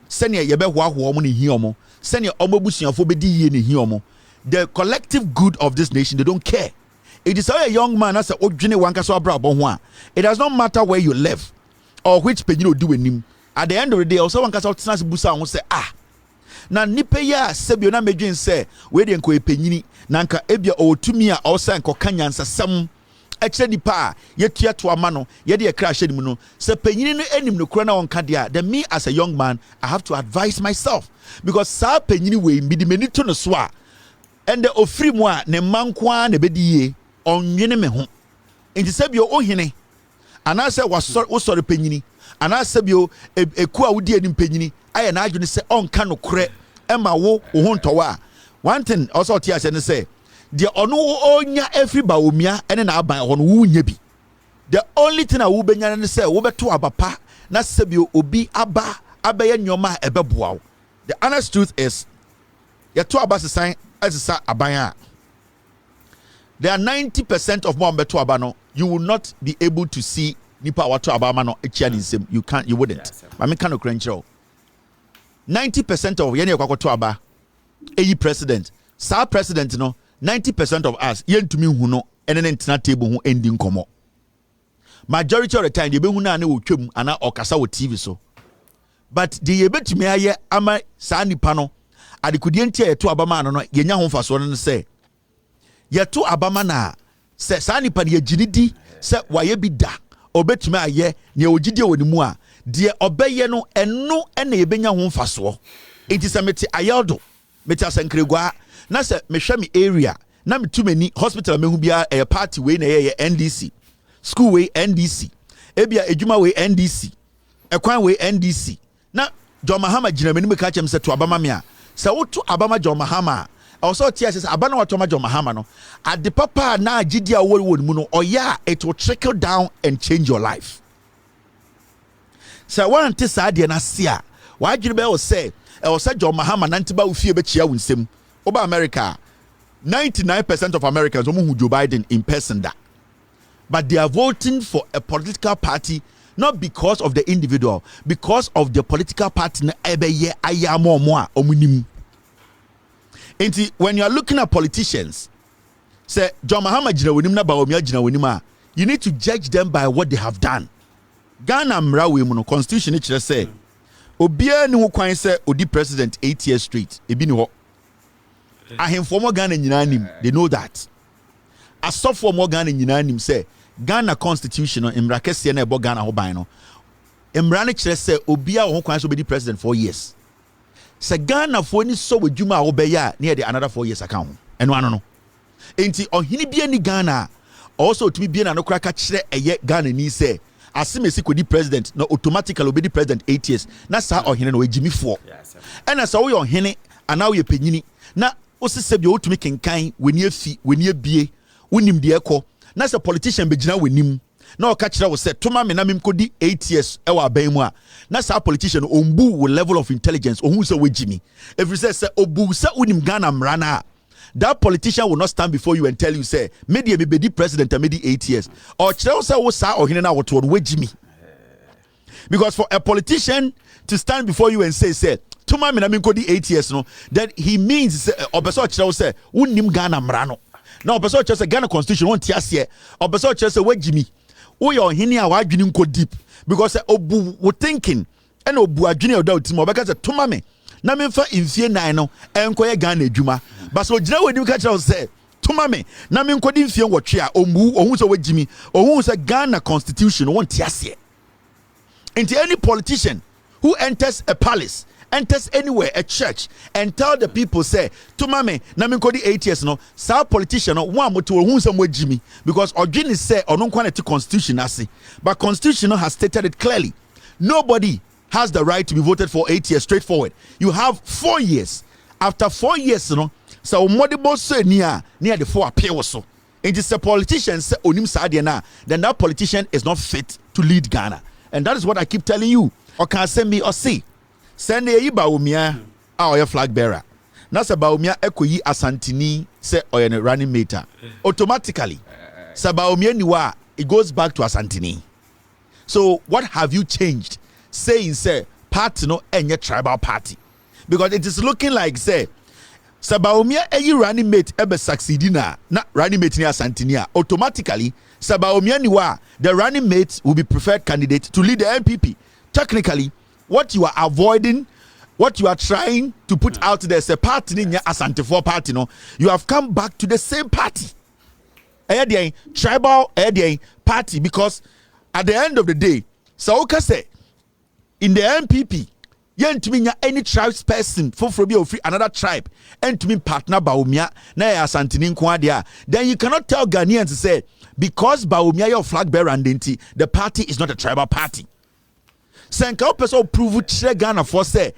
Senior yebe huahuomo ni hiomo. Senior omobusian phobedi ye ni hiomo. The collective good of this nation, they don't care. It is a young man as a ojine wankaso abra bonwa. It does not matter where you live or which Penino do in him. At the end of the day, also one can say busa and say na nipe ya sebio na medwin say we de nko epenyini na nka ebia o tumi a o say nko kanyansa sam e kire nipa yetua to ama no ye de e kra hye nim no se penyini no enim no kura na won ka dia then me as a young man I have to advise myself because sa penyini we mbi de mani to no so a and the ofri mu a ne mankwa na bedie onwene me ho enti sebio o hene ana say wo sori penyini ana sebio eku a wodi anim penyini aye na adwene se onka no kore ema wo ho ntowa one thing also tia se ne say the ono onya every baomia ene na aban ho no wunya bi the only thing a wo benya ne say wo beto abapa na sebio obi abaya nyoma ebeboa wo. The honest truth is ya to abasesan asesa aban a there are 90% of more beto abano you will not be able to see nipa wato abama no echia nsem you wouldn't I mean kind of crancho 90% of yene kwakoto aba eyi president sa president no 90% of us yentumi hu no ene ne ntena table hu ending komo majority of the time they be hu na na wotwam ana okasa wo TV so but the yebetumi aye ama sa nipa no adekudie ntia yeto abama no yenya ho faso no se yeto abama na se sa nipa ne yegiridi se waye bi da obetumi aye ne ogidie wonimu a de obeye no eno ene yebenya ho mfaso enti se meti ayeldo meti asankregwa na se mehwe me area na metumani hospital mehu bia party we na ye NDC school we NDC ebia ejuma we NDC ekwan we NDC na John Mahama jinamani meka chem se to abama me a se woto abama John Mahama also tia se abana wato ma John Mahama no ade papa na agidia wo mu no oya it will trickle down and change your life. So one ante sa de na se a wa adwene be o say John Mahama nantiba ofie be chia wunsem oba America 99% of Americans who Joe Biden in person da but they are voting for a political party not because of the individual because of the political party na ebeye ayamo mo a omunim. And when you are looking at politicians, say John Mahama jina wonim na Baomia jina wonim a you need to judge them by what they have done. Ghana mrawe mu no constitution e kire say obia ni ho kwan say odi president 8 years straight ebi ni ho ahemfo mo Ghana nyina nim they know that asofo mo Ghana nyina nim say Ghana constitution no imra kese na ebo Ghana ho ban no imra ne kire say obia ho kwan so be president 4 years. Se Ghana for ni so wadwuma a wobeya near the another 4 years account eno ano no enti ohini bia ni Ghana also to be bia na no kraka kire eye Ghana ni say asimesi kodi president no automatically obedi president 8 years na sa ohini no ejimi fo ena sa wo yo ohini ana wo ye penyini na osise bia otumi kenkan weni afi weni abie wonim de ekọ na sa politician begina wenim na oka kire wo say toma me na mem kodi 8 years e wa aban mu a na sa politician ombu with level of intelligence ohun say wejimi if you say obu say unim Ghana mrana that politician will not stand before you and tell you say maybe be the president and maybe 8 years or kire say wo sa ohene na woto wejimi because for a politician to stand before you and say tuma me na me nkodi 8 years no, that he means obeso kyerɛ say unnim Ghana mra no. Na obeso kyerɛ say Ghana constitution won tiase. Obeso kyerɛ say wagimi. Wo your hini a wadwini nko deep because obu wo thinking and obu adwini oda otim obeka say tuma me na me mfa mfie nan no enkoye Ghana adwuma. But so gyina we dim ka kyerɛ say tuma me na me nkodi mfie nwotwe a omu ohun so wagimi ohun say Ghana constitution won tiase. Into any politician who enters a palace, enters anywhere, a church, and tell the people, say, to mame, na me kodi 8 years no, sa politician no, one mo to who some way Jimmy, because Ogini say, or no quantity constitution asi, but constitution has stated it clearly. Nobody has the right to be voted for 8 years, straightforward. You have 4 years. After 4 years, no, so modibo say near the 4 appeal so. It is a politician say onim sa then that politician is not fit to lead Ghana. And that is what I keep telling you. Or can send me or see. Send ye Baumia or your flag bearer. Nasa Baumia ekoyi asantini say or a running meter. Automatically, Sabaumia niwa, it goes back to asantini. So what have you changed? Saying say party no any tribal party. Because it is looking like say Sabaumia eyi running mate ebe succeedina na running mate ni asantini. Automatically Sabaumia niwa, the running mate will be preferred candidate to lead the NPP. Technically, what you are avoiding, what you are trying to put out there as a party in your Asante 4 party, no, you have come back to the same party. Tribal party, because at the end of the day, Saoka say in the NPP, yen to me any tribes person for free another tribe and to me partner Baumia na Asantini Nkwadia, then you cannot tell Ghanaians to say because Baumia your flag bearer and the party is not a tribal party. Senka person prove Ghana for say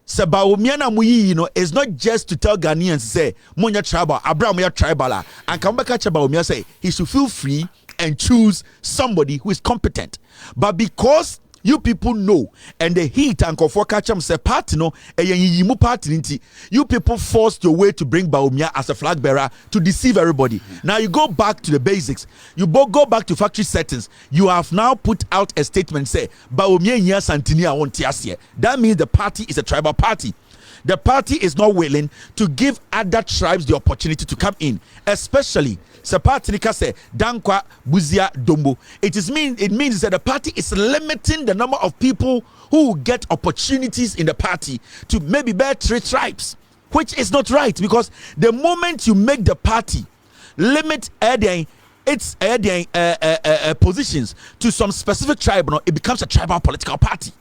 Baumia na muyi is not just to tell Ghanaians say Munya tribal Abraham ya tribal and come back at Baumia say he should feel free and choose somebody who is competent. But because you people know and the heat and comfort catch them say party no yimu party you people forced your way to bring Baumia as a flag bearer to deceive everybody. Now you go back to the basics, you both go back to factory settings. You have now put out a statement say Baumia nya Santini won't tiasie. That means the party is a tribal party. The party is not willing to give other tribes the opportunity to come in, especially Sapatinika say Dankwa Buzia Dombo. It means that the party is limiting the number of people who get opportunities in the party to maybe bear 3 tribes, which is not right, because the moment you make the party limit its positions to some specific tribe, it becomes a tribal political party.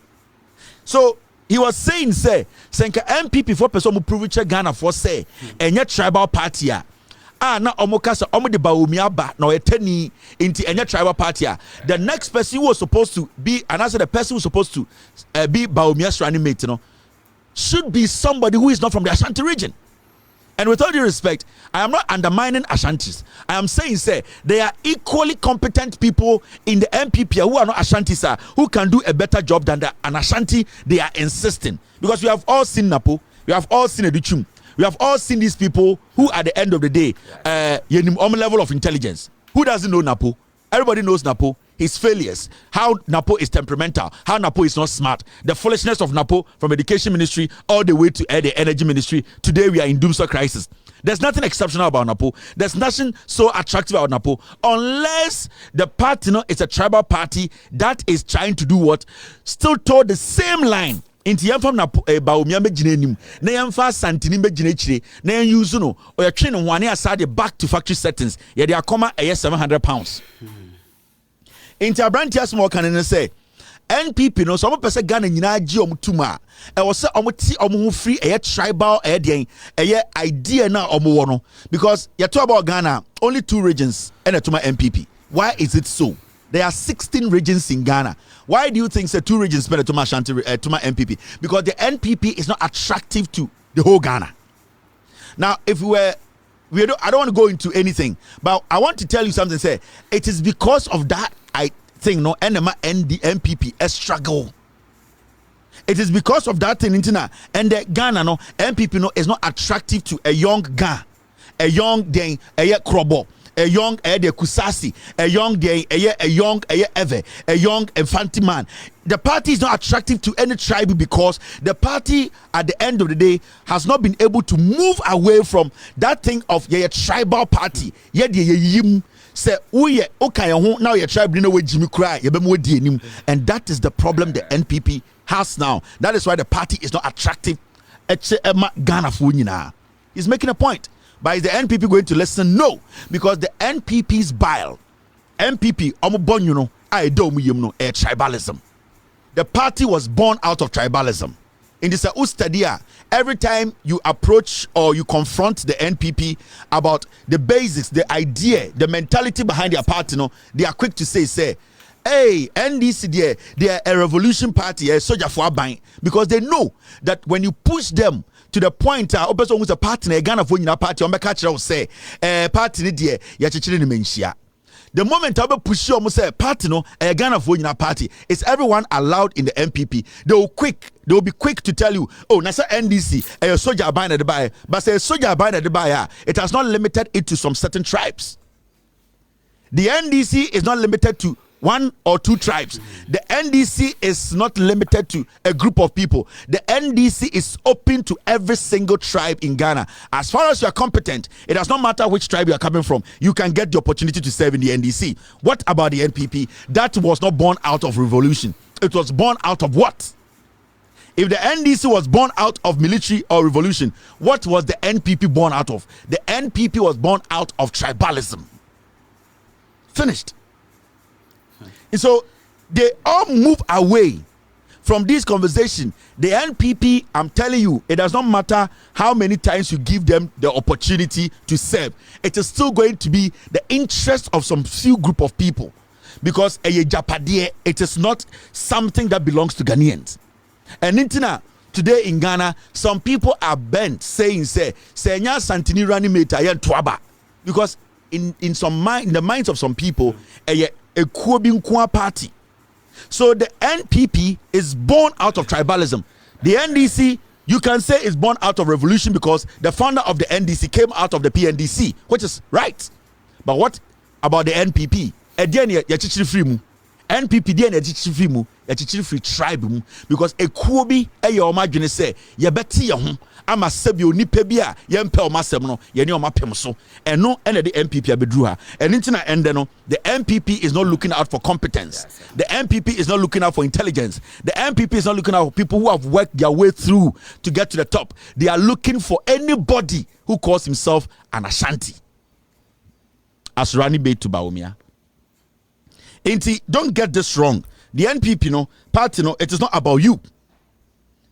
So he was saying, say, Senka NPP for person who prove Ghana for say, and yet tribal party. Na omokasa omode Baumia ba na eteni into any tribal party. The next person who was supposed to be, and answer the person who was supposed to be Baumia's running mate, should be somebody who is not from the Ashanti region. And with all due respect, I am not undermining Ashantis. I am saying, say, they are equally competent people in the NPP who are not Ashantis, who can do a better job than an Ashanti they are insisting. Because we have all seen Napo, we have all seen Educhum, we have all seen these people who, at the end of the day, level of intelligence. Who doesn't know Napo? Everybody knows Napo. His failures, how Napo is temperamental, how Napo is not smart, the foolishness of Napo from education ministry all the way to the energy ministry. Today we are in doomsday crisis. There's nothing exceptional about Napo. There's nothing so attractive about Napo, unless the party is a tribal party that is trying to do what? Still toward the same line. Inti yamfa na Baumia mejine nim na yamfa Santini mejine chire na yan use no or your train one aside back to factory settings ye dey akoma £700. Inti abrantia small can say NPP no so mo pese Ghana nyina agi omtuma e wo se omti omo free tribal den idea na omo wo no, because you talk about Ghana only 2 regions and tuma NPP. Why is it so? There are 16 regions in Ghana. Why do you think 2 regions better to my NPP? Because the NPP is not attractive to the whole Ghana. Now, if I don't want to go into anything, but I want to tell you something. Say it is because of that thing. No, NPP a struggle. It is because of that thing, and the Ghana NPP is not attractive to a young Ghana, a young a krobo. a young the Kusasi, a young Eve, a young Infanti man. The party is not attractive to any tribe because the party at the end of the day has not been able to move away from that thing of a tribal party. Say okay now your tribe know where Jimmy cry and that is the problem the NPP has now. That is why the party is not attractive. He's making a point. But is the NPP going to listen? No, because the NPP's bile, NPP tribalism. The party was born out of tribalism. In this Ustadia, every time you approach or you confront the NPP about the basics, the idea, the mentality behind their party, they are quick to say, hey, NDC, they are a revolution party, a soldier for buying, because they know that when you push them to the point, person who's a partner, a Ghana for party, or catch say, party, ya the moment I push you, say party no, a Ghana for party, is everyone allowed in the NPP? They will be quick to tell you, oh, Nasa NDC, a soldier buying at the buyer, but say soldier buying at the buyer, it has not limited it to some certain tribes. The NDC is not limited to one or two tribes. The NDC is not limited to a group of people. The NDC is open to every single tribe in Ghana. As far as you are competent, it does not matter which tribe you are coming from. You can get the opportunity to serve in the NDC. What about the NPP? That was not born out of revolution. It was born out of what? If the NDC was born out of military or revolution, what was the NPP born out of? The NPP was born out of tribalism. Finished. And so they all move away from this conversation. The NPP, I'm telling you, it does not matter how many times you give them the opportunity to serve. It is still going to be the interest of some few group of people, because it is not something that belongs to Ghanaians. And today in Ghana, some people are bent saying, Senya Santini Rani Meta Twaba, because in the minds of some people, a Kuobinkwa party. So the NPP is born out of tribalism. The NDC, you can say, is born out of revolution because the founder of the NDC came out of the PNDC, which is right. But what about the NPP? NPP free tribe because a kuobi omadwene say ye beti ye ho ama sabi onipa bi a ye mpa o masem no ye ne o mapem so eno ene the NPP abedru ha eno ntina ende no the NPP is not looking out for competence. The NPP is not looking out for intelligence. The NPP is not looking out for people who have worked their way through to get to the top. They are looking for anybody who calls himself an Ashanti. Asrani Beitu Baumia. Don't get this wrong. The NPP, party, it is not about you.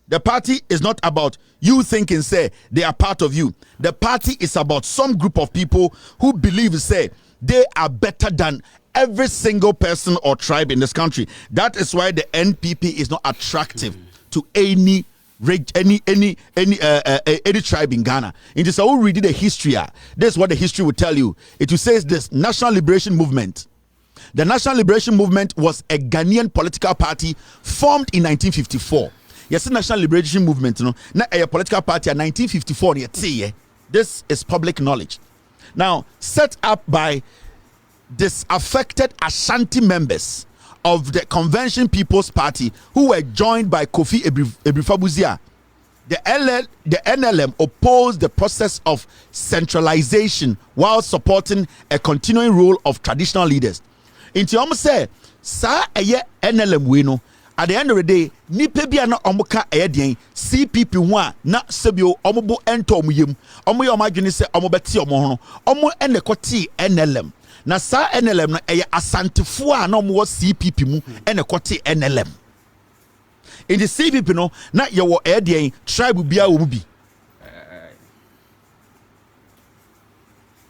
The party is not about you thinking, say, they are part of you. The party is about some group of people who believe, say, they are better than every single person or tribe in this country. That is why the NPP is not attractive to any tribe in Ghana. It is all reading the history. This is what the history will tell you. It will say this: National Liberation Movement. The National Liberation Movement was a Ghanaian political party formed in 1954. Yes, the National Liberation Movement, not a political party in 1954. This is public knowledge. Now, set up by disaffected Ashanti members of the Convention People's Party who were joined by Kofi Ebrifabuzia. The NLM opposed the process of centralization while supporting a continuing role of traditional leaders. Inti omo say sa eye NLM we no at the end of the day nipa bia na omo ka eye den CPP ho a na sebio omo bo ento omo yem omo ye omo adwene se omo beti omo ho no omo ene koti NLM na sa NLM na eye asantefo a na omo wo CPP mu ene koti NLM in the CPP no na ye wo eye den tribe bia wo mu bi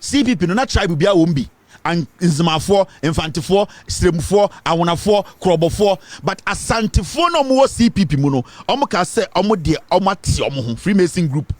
CPP no na tribe bia wo mu bi and Nzimafo, Infantefo, Sremfo, Awonafo, Krobofo, but Asantefo no more CPP muno. Omo ka say omo de omo ti omo Freemason group.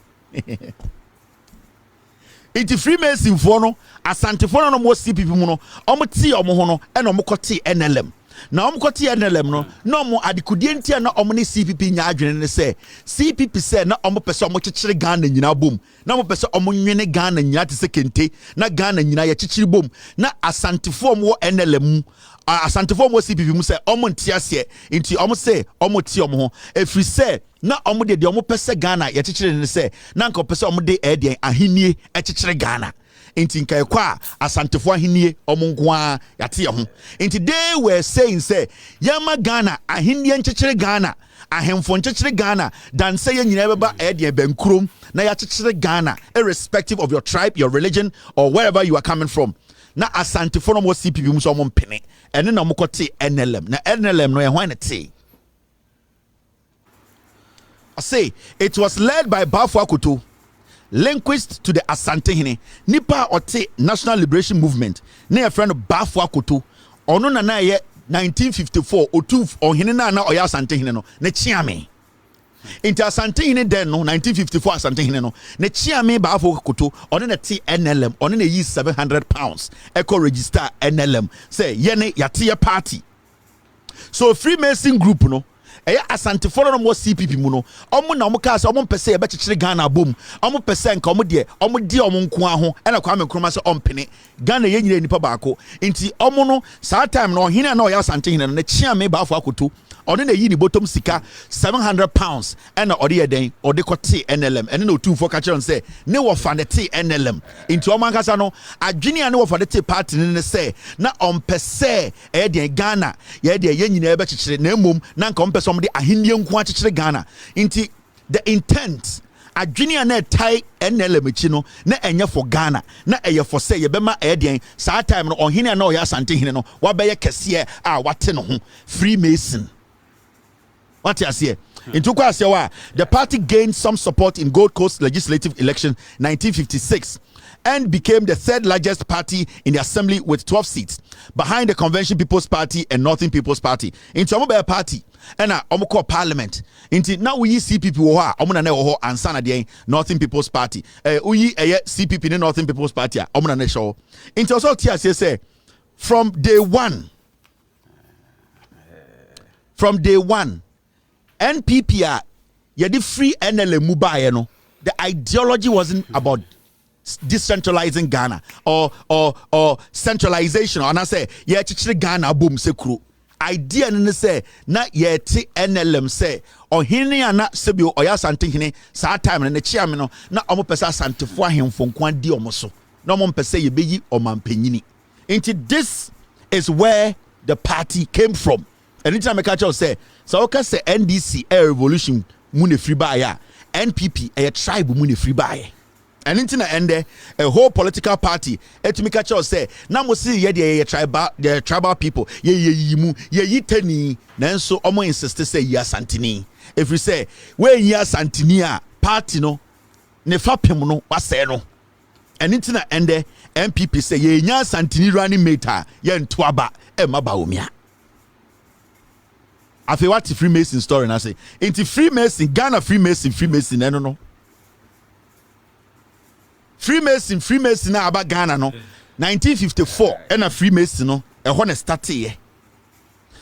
Iti Freemason fo no Asantefo no more CPP muno. Omo ti omo ho no e no mo ko ti NLM. na omkoti NLM no no mo adekudie ntia na omne CPP nya adwene ne se CPP se na omopese omokyekere Ghana nyina bom na omopese omnwene Ghana nyina te se kente na Ghana nyina ye kyekere bom na asantefo mo NLM asantefo mo CPP mu se omontia se nti omo se omoti omo ho efri se na omo de omopese Ghana ye kyekere ne se na nka opese omo de edien ahenie kyekere Ghana inti nkai kwa asantefo ahenie omonkwa yate ho inti they were saying say yama Ghana ahenie nkyekere Ghana ahemfo nkyekere Ghana dan say nyina beba edien bankrom na ya kyekere Ghana irrespective of your tribe, your religion or wherever you are coming from na asantefo no mo CPP mu so omompene ene na omokote NLM na NLM no ye hwan te I say it was led by Bafo Akoto, linguist to the Asante Hene nipa ote National Liberation Movement na friend Bafo Akoto ono na ye 1954 otuf ohene na oya Asante Hene no na chiame inti Asante Hene den no 1954 Asante Hene no na chiame Bafo Akoto ono na te NLM ono na yi £700 eco register NLM say yene yate party so Freemason group no eya asante folo no mo CPP mu no omo na omo ka se omo pese e be kyekere Ghana bom omo pese nka omo de omo di omo nko aho e na kwa me kroma se ompene Ghana ye nyina nipa baako nti omo no saa time no hina na oya asante hina no na chia me Bafo Akoto ono na yi ni bottom sika £700 e na ode ye den ode kote NLM ene na otumfo ka kire on se ne wo fa ne te NLM nti omo ankasa no adwene ne wo fa ne te party ne se na ompese e de Ghana ye de ye nyina e be kyekere na emom na nka ompese omo de ahenie nko a kyekere Ghana nti the intent adwene na tai NLM chi no na enye for Ghana na eye for say ye bema edien saa time no ohene na oya asante hene no wabeye kese a wate no ho Freemason what you say into kwa the party gained some support in Gold Coast legislative election 1956 and became the third largest party in the assembly with 12 seats behind the Convention People's Party and Northern People's Party into omo party and omo call parliament into now we CPP wo ha omo na wo ho ansa na de Northern People's Party uyi CPP ne Northern People's Party omo na show into also tia say from day one NPP yedi free NLM mu bae no the ideology wasn't about decentralizing Ghana or centralization or na say ye chichire Ghana boom sekuru idea ne say na ye ti NLM say ohene ana sebio oya asante hene saa time ne chiame no na omo pesa asantefo ahemfo nkwan di omo so na omo pesa ye beyi omampanyini into this is where the party came from. Anytime I catch you say, so okay say NDC a revolution mune free buy NPP a tribe mune free buy. And into the end a whole political party to me catch you say, now we see ye the tribal people ye teni nanso omo insist say ye santini. If we say we ye santini party no ne fapem no wase no. And into the end NPP say ye nya santini running mate ye ntoaba e maba omia. I feel what the Freemason story and I say into Freemason Ghana Freemason no Freemason na about Ghana no 1954 and a Freemason no a honest start here.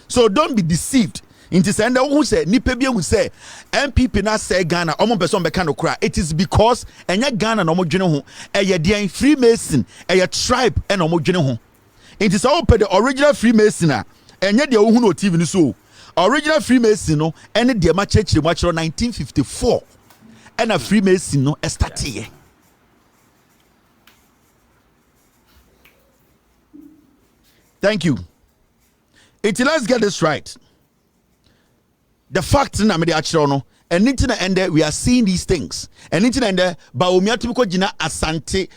So don't be deceived into saying that who say nipa bi who say NPP na say Ghana omo person be kan okra it is because enya Ghana no mo dwene ho eye de Freemason eye tribe and omo dwene ho it is all the original Freemason a enya de wo hu no TV ni so original Freemason no any de ma church 1954 and a Freemason no start here. Thank you. Let's get this right. The fact na me de achiro no and into end we are seeing these things and into end ba omi atumiko gina Ashanti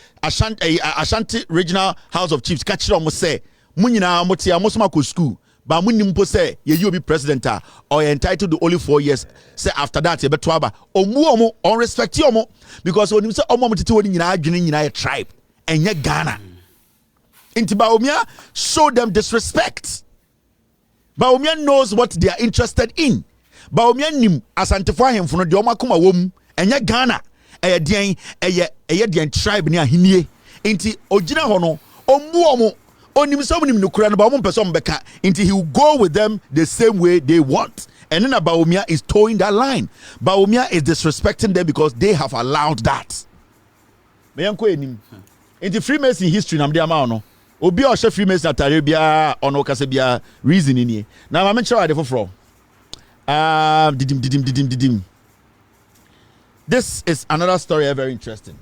Regional House of Chiefs kachiro mo say munyina mo tia mo soma ko school ba munim po say ye you be president or entitled to only 4 years say after that ye beto aba omu on respect you because onim say omo mo tete woni nyina adwene nyina tribe enye Ghana inti Baumia show them disrespect. Baumia knows what they are interested in. Baumia nim asantefo ahemfo no de omakoma wom enye Ghana eye tribe ni ahinie inti ogina ho no omu Onim some nim no kura no ba mo person beka until he will go with them the same way they want. And then Bawumia is towing that line. Bawumia is disrespecting them because they have allowed that. Me yanko enim. Into Freemason history nam dia ma no. Obi o she Freemason atare bia ono kase bia reason ni. Na ma mention ade foforo. Didim. This is another story very interesting.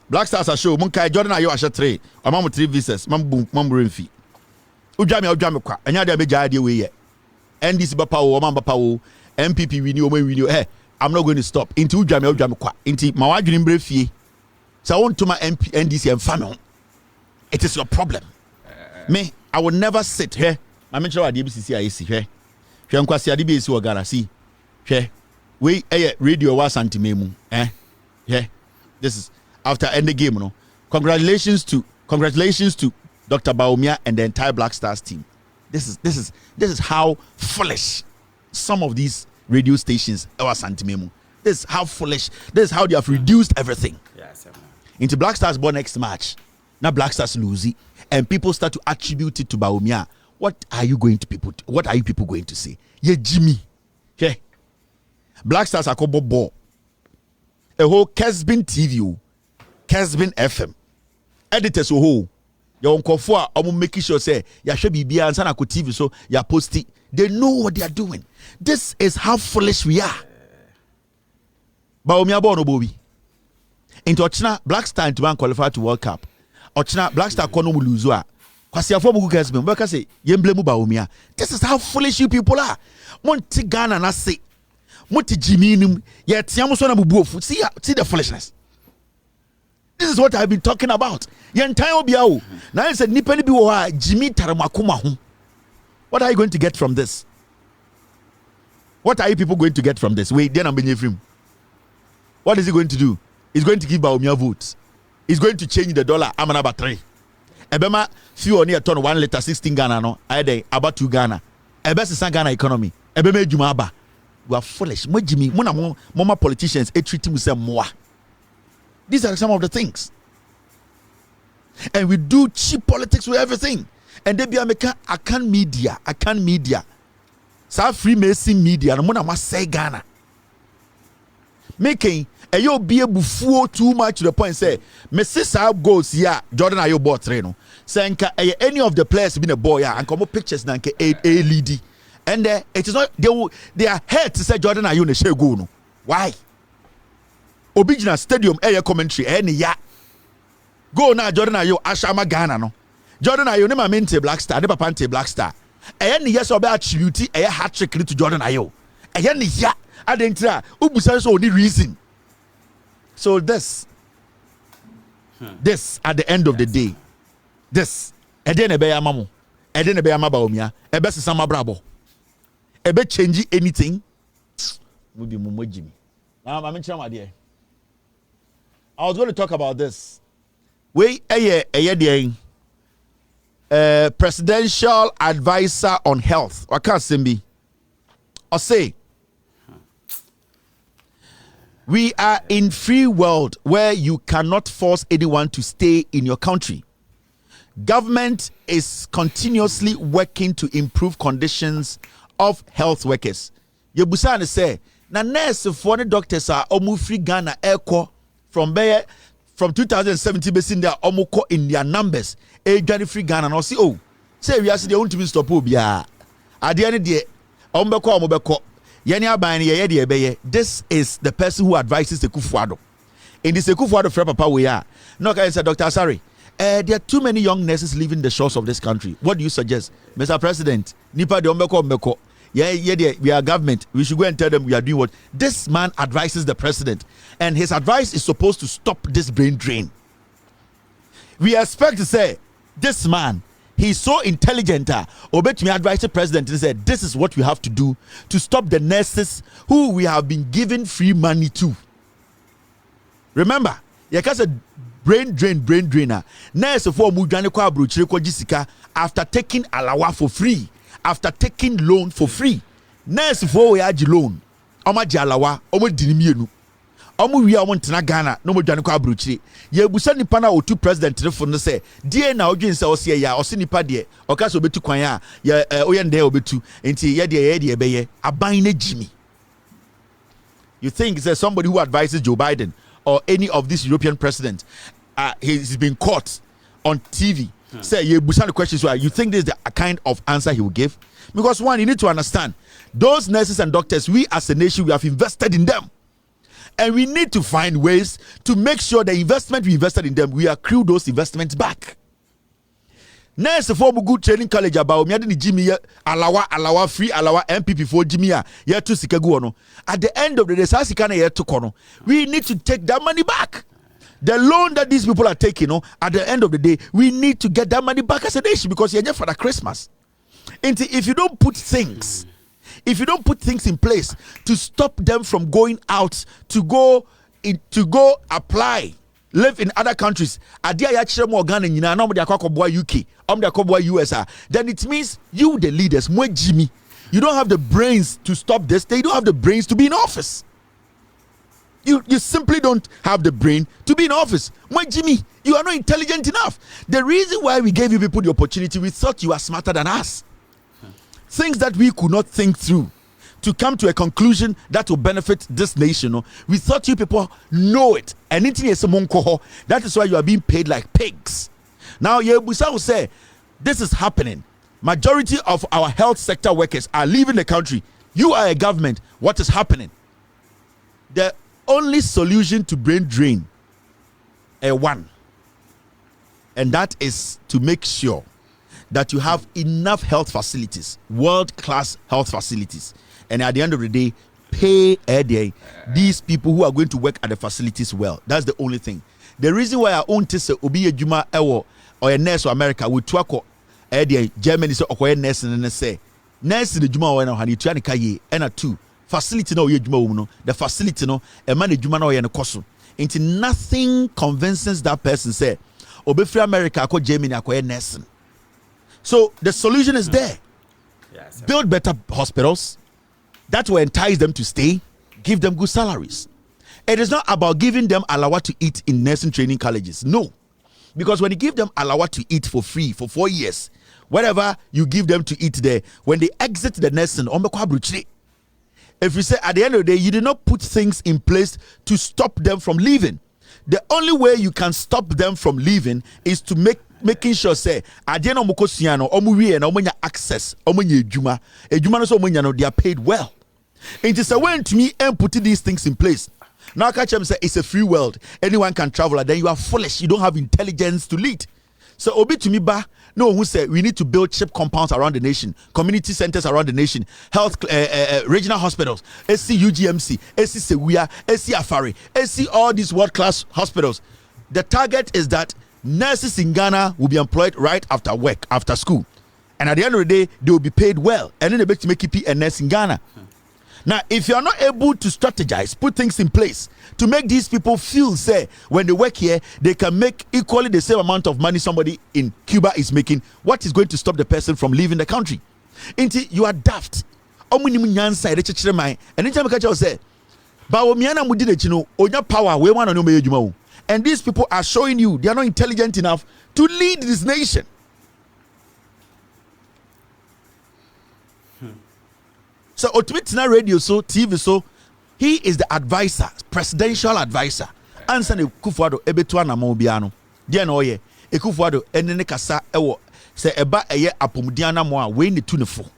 Black Stars are show Munkai Jordan Ayo Asha 3. Amam 3 visas. Mam fee. Ujami kwa. Anya de beja ade we ye. NDC bapa wo mamba pa wo. NPP wini. Hey, I'm not going to stop. Into ujami kwa. Into mawadwini mbre fie. So I want to my NDC and family. It is your problem. Me, I will never sit here. I mention what the ABCC I see here. Hwe nkwasi ade be esi wo Ghana see. Hwe. We radio was anti-memu. Yeah. This is after end the game, no. Congratulations to Dr. Bawumia and the entire Black Stars team. This is how foolish some of these radio stations are anti-memu. This is how foolish. This is how they have reduced everything. Yes, into Black Stars born next match. Now Black Stars lose it, and people start to attribute it to Bawumia. What are you people going to say? Yeah, Jimmy. Yeah. Black Stars are called ball. A whole Kesbin TV. Kesbin FM editors who your uncle for making sure say ya should be and sana TV so ya post it. They know what they are doing. This is how foolish we are. Bawumia born obobi into Ochina Black Star to man qualify to World Cup. Ochina Black Star kono mu lose a kwasi afọ mu Kesbin because say yemble mu Bawumia. This is how foolish you people are. Monti Ghana na say monti Jimmy nim ye tiam so na bubu ofu. See the foolishness. This is what I've been talking about. Now I said, Jimmy Taramakumahu. What are you going to get from this? What are you people going to get from this? Wait, then I'm being film. What is he going to do? He's going to give Bawumia votes. He's going to change the dollar. I'm an about 3. Ebema, few on here turn 1 liter 16 Ghana no. I day about 2 Ghana. Ebesa Ghana economy. Ebeme Jumaba. You are foolish. Mo Jimmy, mama politicians treat him with more. These are some of the things. And we do cheap politics with everything. And they be I can media. So Freemason media, no one must say Ghana. Making a yo be able to too much to the point say, me sister goes here, Jordan Ayo bought train. Saying any of the players been a boy and come up pictures nanke a lady. And it is not they are hurt to say Jordan Ayo ne share go no. Why? Original stadium air commentary any ya go now Jordan Ayo ashama Ghana no Jordan Ayo ne ma mente Black Star ne papa ante Black Star any yes obe attribute a hat trick to Jordan Ayo any ya adentra ubusa so only reason so this at the end of the day this eden ebe ya mamu eden ebe ya Bawumia ebe sesama brabo ebe change anything we be mumo Jimmy now I'm mention my dear I was going to talk about this. Presidential advisor on health. I can't say me. Or say, we are in free world where you cannot force anyone to stay in your country. Government is continuously working to improve conditions of health workers. Yebusan say, na nurse for the doctors are omu free Ghana airco. From 2017 basing there omoko in their numbers Johnny free Ghana no see say we are see they want to stop obia ade ne de ombeko yeni aban ye de ebeye. This is the person who advises the Kufuado in the Kufuado for papa we are no can say Dr. Sorry there are too many young nurses leaving the shores of this country. What do you suggest, Mr. President? Nipa de ombeko we are government. We should go and tell them we are doing what this man advises the president, and his advice is supposed to stop this brain drain. We expect to say this man, he's so intelligent. Obet me advise the president and said this is what we have to do to stop the nurses who we have been giving free money to. Remember, because a brain drainer. Nurse for mujane kwa abrochire kwa jisika after taking alawa for free. After taking loan for free. Nurse for we aji loan. Oma jalawa, oma dinimienu. omo wi omo ntena Ghana no mo dwane kwa abrochire ye busa nipa na otu president refo no say die na odwen say ose ya ose nipa de oka so betu kwan a ye oye nde obetu enti ye de beye aban na jimi. You think there's somebody who advises Joe Biden or any of these European presidents he's been caught on TV say you busa the questions why you think this is the kind of answer he will give? Because one, you need to understand those nurses and doctors, we as a nation, we have invested in them. And we need to find ways to make sure the investment we invested in them, we accrue those investments back. Nurse for good training college about me the Jimmy alawa free alawa NPP for Jimmy ya to Sikaguano. At the end of the day, Sasikana ya to Kono. We need to take that money back. The loan that these people are taking, at the end of the day, we need to get that money back as a nation because you're just for the Christmas. And if you don't put things in place to stop them from going out to go apply, live in other countries, US, then it means you, the leaders, you don't have the brains to stop this. They don't have the brains to be in office. You simply don't have the brain to be in office. Jimmy, you are not intelligent enough. The reason why we gave you people the opportunity, we thought you are smarter than us. Things that we could not think through to come to a conclusion that will benefit this nation. We thought you people know it. And that is why you are being paid like pigs. Now, Yebusa will say, this is happening. Majority of our health sector workers are leaving the country. You are a government. What is happening? The only solution to brain drain, one, and that is to make sure that you have enough health facilities, world-class health facilities, and at the end of the day, pay these people who are going to work at the facilities well. That's the only thing. The reason why I own this obi ejuma or a nurse or America with twako Germany so or nurse and say nurse in the juma or hani tuani kaye and two facility no ejuma no the facility no a man ejuma no yana koso. Into nothing convinces that person say obi free America ko Germany ko nurse. So the solution is there. Yes, build better hospitals that will entice them to stay, give them good salaries. It is not about giving them alawa to eat in nursing training colleges. No. Because when you give them alawa to eat for free for 4 years, whatever you give them to eat there, when they exit the nursing, if you say at the end of the day, you did not put things in place to stop them from leaving. The only way you can stop them from leaving is to making sure say adieno mukosiano omuwie na omunya access omunya ejuma no so omunya no they are paid well. It is a way to me and put these things in place. Now catch them say it's a free world, anyone can travel, and then you are foolish, you don't have intelligence to lead. So obi to me ba no who say we need to build chip compounds around the nation, community centers around the nation, health regional hospitals, SC UGMC, SC Sewia, SC Afari, SC all these world-class hospitals. The target is that nurses in Ghana will be employed right after work, after school. And at the end of the day, they will be paid well. And then they make you a nurse in Ghana. Now, if you are not able to strategize, put things in place to make these people feel, say, when they work here, they can make equally the same amount of money somebody in Cuba is making, what is going to stop the person from leaving the country? Until you are daft. And anytime I say, power, and these people are showing you they are not intelligent enough to lead this nation. So Otumitina radio so TV so he is the advisor, presidential advisor. Answer the Kufuado ebetua na mobiano. Dia no ye Ekufuado enene kasa ewo se eba eye apomdiana mo a we ne tunefo.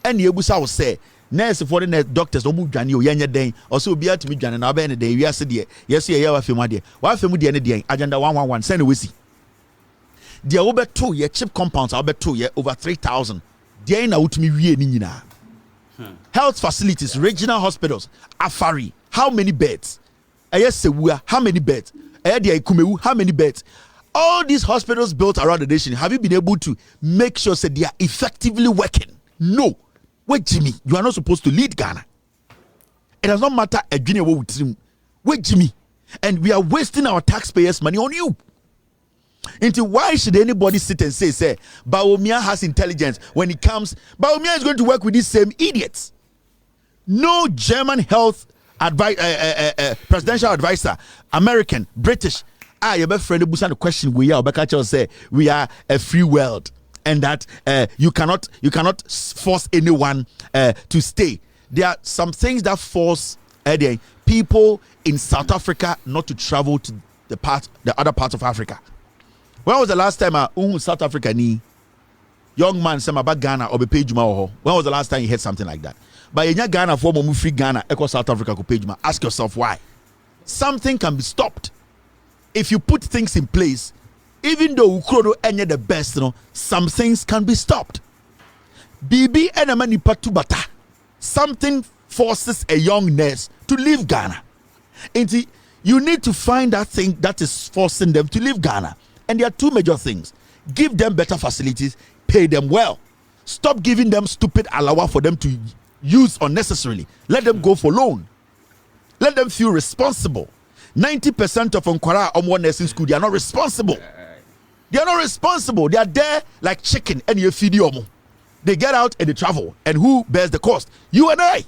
Ene ebusa wo se nurse for the doctors no mu dwane o yenye den o se obi atumi dwane na ba ne den wiase de yes ye wa femu de wa femu de ne den agenda 111 send we see de wo beto ye chip compounds wo beto ye over 3,000 de na wutumi wie ni nyina. Health facilities, regional hospitals, Afari, how many beds? Sewua, how many beds? Kumewu, how many beds? All these hospitals built around the nation, have you been able to make sure that they are effectively working? No. Wait, Jimmy, you are not supposed to lead Ghana. It does not matter a junior with him. Wait, Jimmy, and we are wasting our taxpayers' money on you. Into why should anybody sit and say Bawumia has intelligence when it comes? Bawumia is going to work with these same idiots. No German health presidential advisor, American, British. You be friend busan the question we are say we are a free world and that you cannot force anyone to stay. There are some things that force people in South Africa not to travel to the other parts of Africa. When was the last time South Africa ni young man say about Ghana or be page when was the last time you heard something like that? But in Ghana for mo free Ghana echo South Africa ko page ask yourself why. Something can be stopped if you put things in place. Even though Ukrodo any the best, some things can be stopped. BB enema patu bata. Something forces a young nurse to leave Ghana. And you need to find that thing that is forcing them to leave Ghana. And there are two major things. Give them better facilities, pay them well. Stop giving them stupid alawa for them to use unnecessarily. Let them go for loan. Let them feel responsible. 90% of Nkwara Omwa nursing school, they are not responsible. They are not responsible. They are there like chicken and you feed them. They get out and they travel. And who bears the cost? You and I.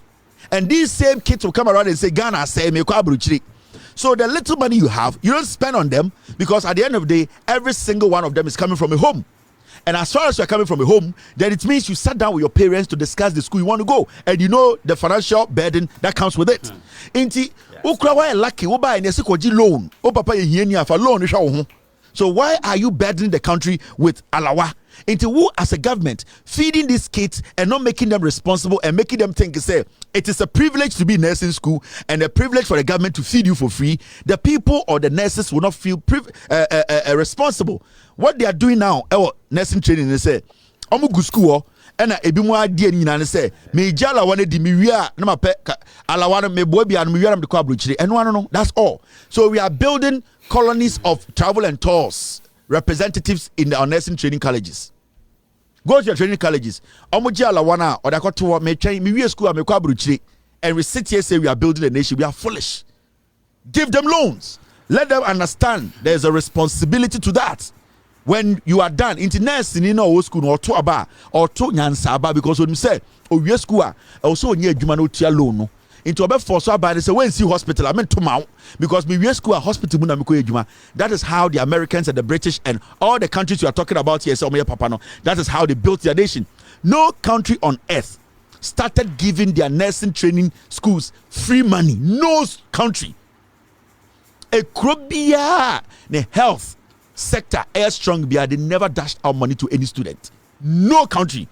And these same kids will come around and say, Ghana, say, me kwa bruchiri. So the little money you have, you don't spend on them because at the end of the day, every single one of them is coming from a home. And as far as you're coming from a home, then it means you sat down with your parents to discuss the school you want to go. And you know the financial burden that comes with it. Inti, ukra lucky, uba and yesikoji loan. O papa ye for loan. So why are you burdening the country with alawa? Into who as a government feeding these kids and not making them responsible and making them think say it is a privilege to be in nursing school and a privilege for the government to feed you for free. The people or the nurses will not feel responsible. What they are doing now, nursing training, they say, "Omu go school." And ebi mu adi ni nyina say me jala wane di mi wia na mape alawana me boy bia no me wia na me kwa brochire eno no, that's all. So we are building colonies of travel and tours representatives in our nursing training colleges. Go to your training colleges. Omo jala wana or da koto me train me wia school me kwa brochire, and we sit here say we are building a nation. We are foolish. Give them loans. Let them understand there is a responsibility to that. When you are done, into nursing in our school or to aba or to nyansaba, because when you say, oh, yes, school, also near Jumano Tia Lono, into a for so bad, say, when see hospital, I meant to mount because we school a hospital. That is how the Americans and the British and all the countries you are talking about here, so Papano, that is how they built their nation. No country on earth started giving their nursing training schools free money. No country. A crobia, the health sector air strong beer, they never dashed out money to any student. No country.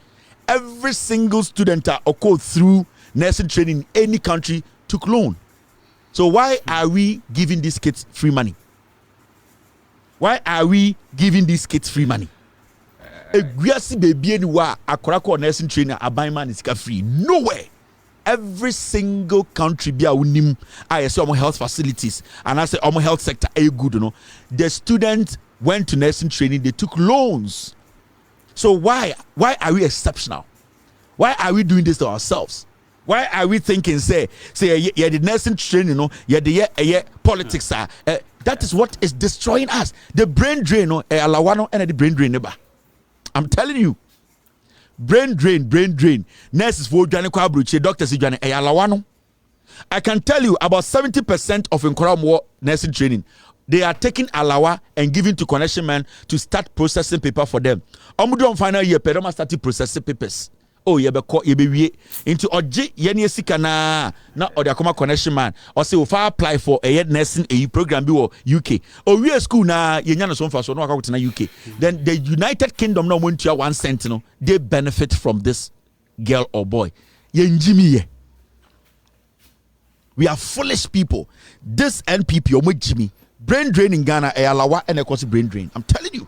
Every single student that occurred through nursing training in any country took loan. So why are we giving these kids free money? Why are we giving these kids free money? Baby nursing trainer man is free. Nowhere. Every single country be I say health facilities and I say health sector are good, you know. The students went to nursing training, they took loans. So why are we exceptional? Why are we doing this to ourselves? Why are we thinking say the nursing training, you know, the politics are that is what is destroying us. The brain drain, alawano and the brain drain. I'm telling you. Brain drain. Nurses for Johnny Kwabruche, doctors Johnny alawano. I can tell you about 70% of Nkoram nursing training. They are taking alawa and giving to connection man to start processing paper for them. Omudon final year, Pedoma started processing papers. Oh, yebe into oje yenye sika na ode akoma connection man. Or say if I apply for a nursing program be UK. Or we school na yenya no so mfa so no akwa na UK. Then the United Kingdom no want 1 cent, you know, they benefit from this girl or boy. Yenjimi. We are foolish people. This NPP omo Jimmy. Brain drain in Ghana, alawa and of course brain drain. I'm telling you,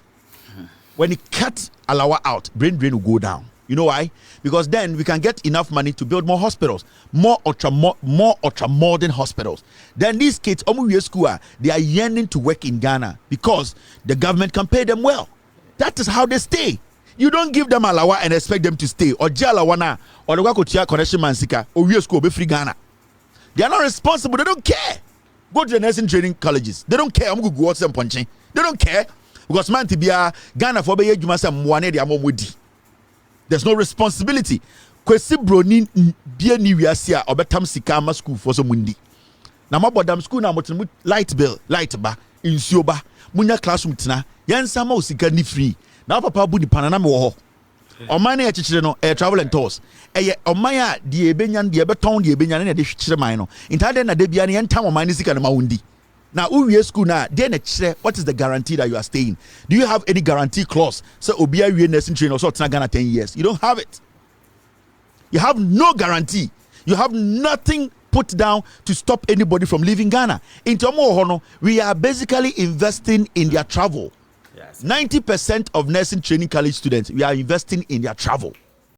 when you cut alawa out, brain drain will go down. You know why? Because then we can get enough money to build more hospitals, more ultra modern hospitals. Then these kids, school, they are yearning to work in Ghana because the government can pay them well. That is how they stay. You don't give them alawa and expect them to stay. Or jalawana or the wakotia connection man sika or we school be free Ghana. They are not responsible. They don't care. Go to the nursing training colleges. They don't care. I'm going to go watch them punching. They don't care. Because man to be a Ghana for be there's no responsibility. Kwesi broni bia ni wiase a obetam sika ma school for so mundi. na mabodam school na motene light bill light ba insuo ba munya classroom tena yensa ma osika ni free na papa bu ni panana me wo ho oman na yekikire no travel and tours eye oman a de ebenyan de ebeton de ebenyan na de hwekire man no intade na de bia ne yentam oman ni sika na ma wundi na uwie school na de na kire what is the guarantee that you are staying? Do you have any guarantee clause so obi awie nursing training or so tena Ghana 10 years? You don't have it. You have no guarantee. You have nothing put down to stop anybody from leaving Ghana. In Tomo, we are basically investing in their travel. Yes. 90% of nursing training college students, we are investing in their travel.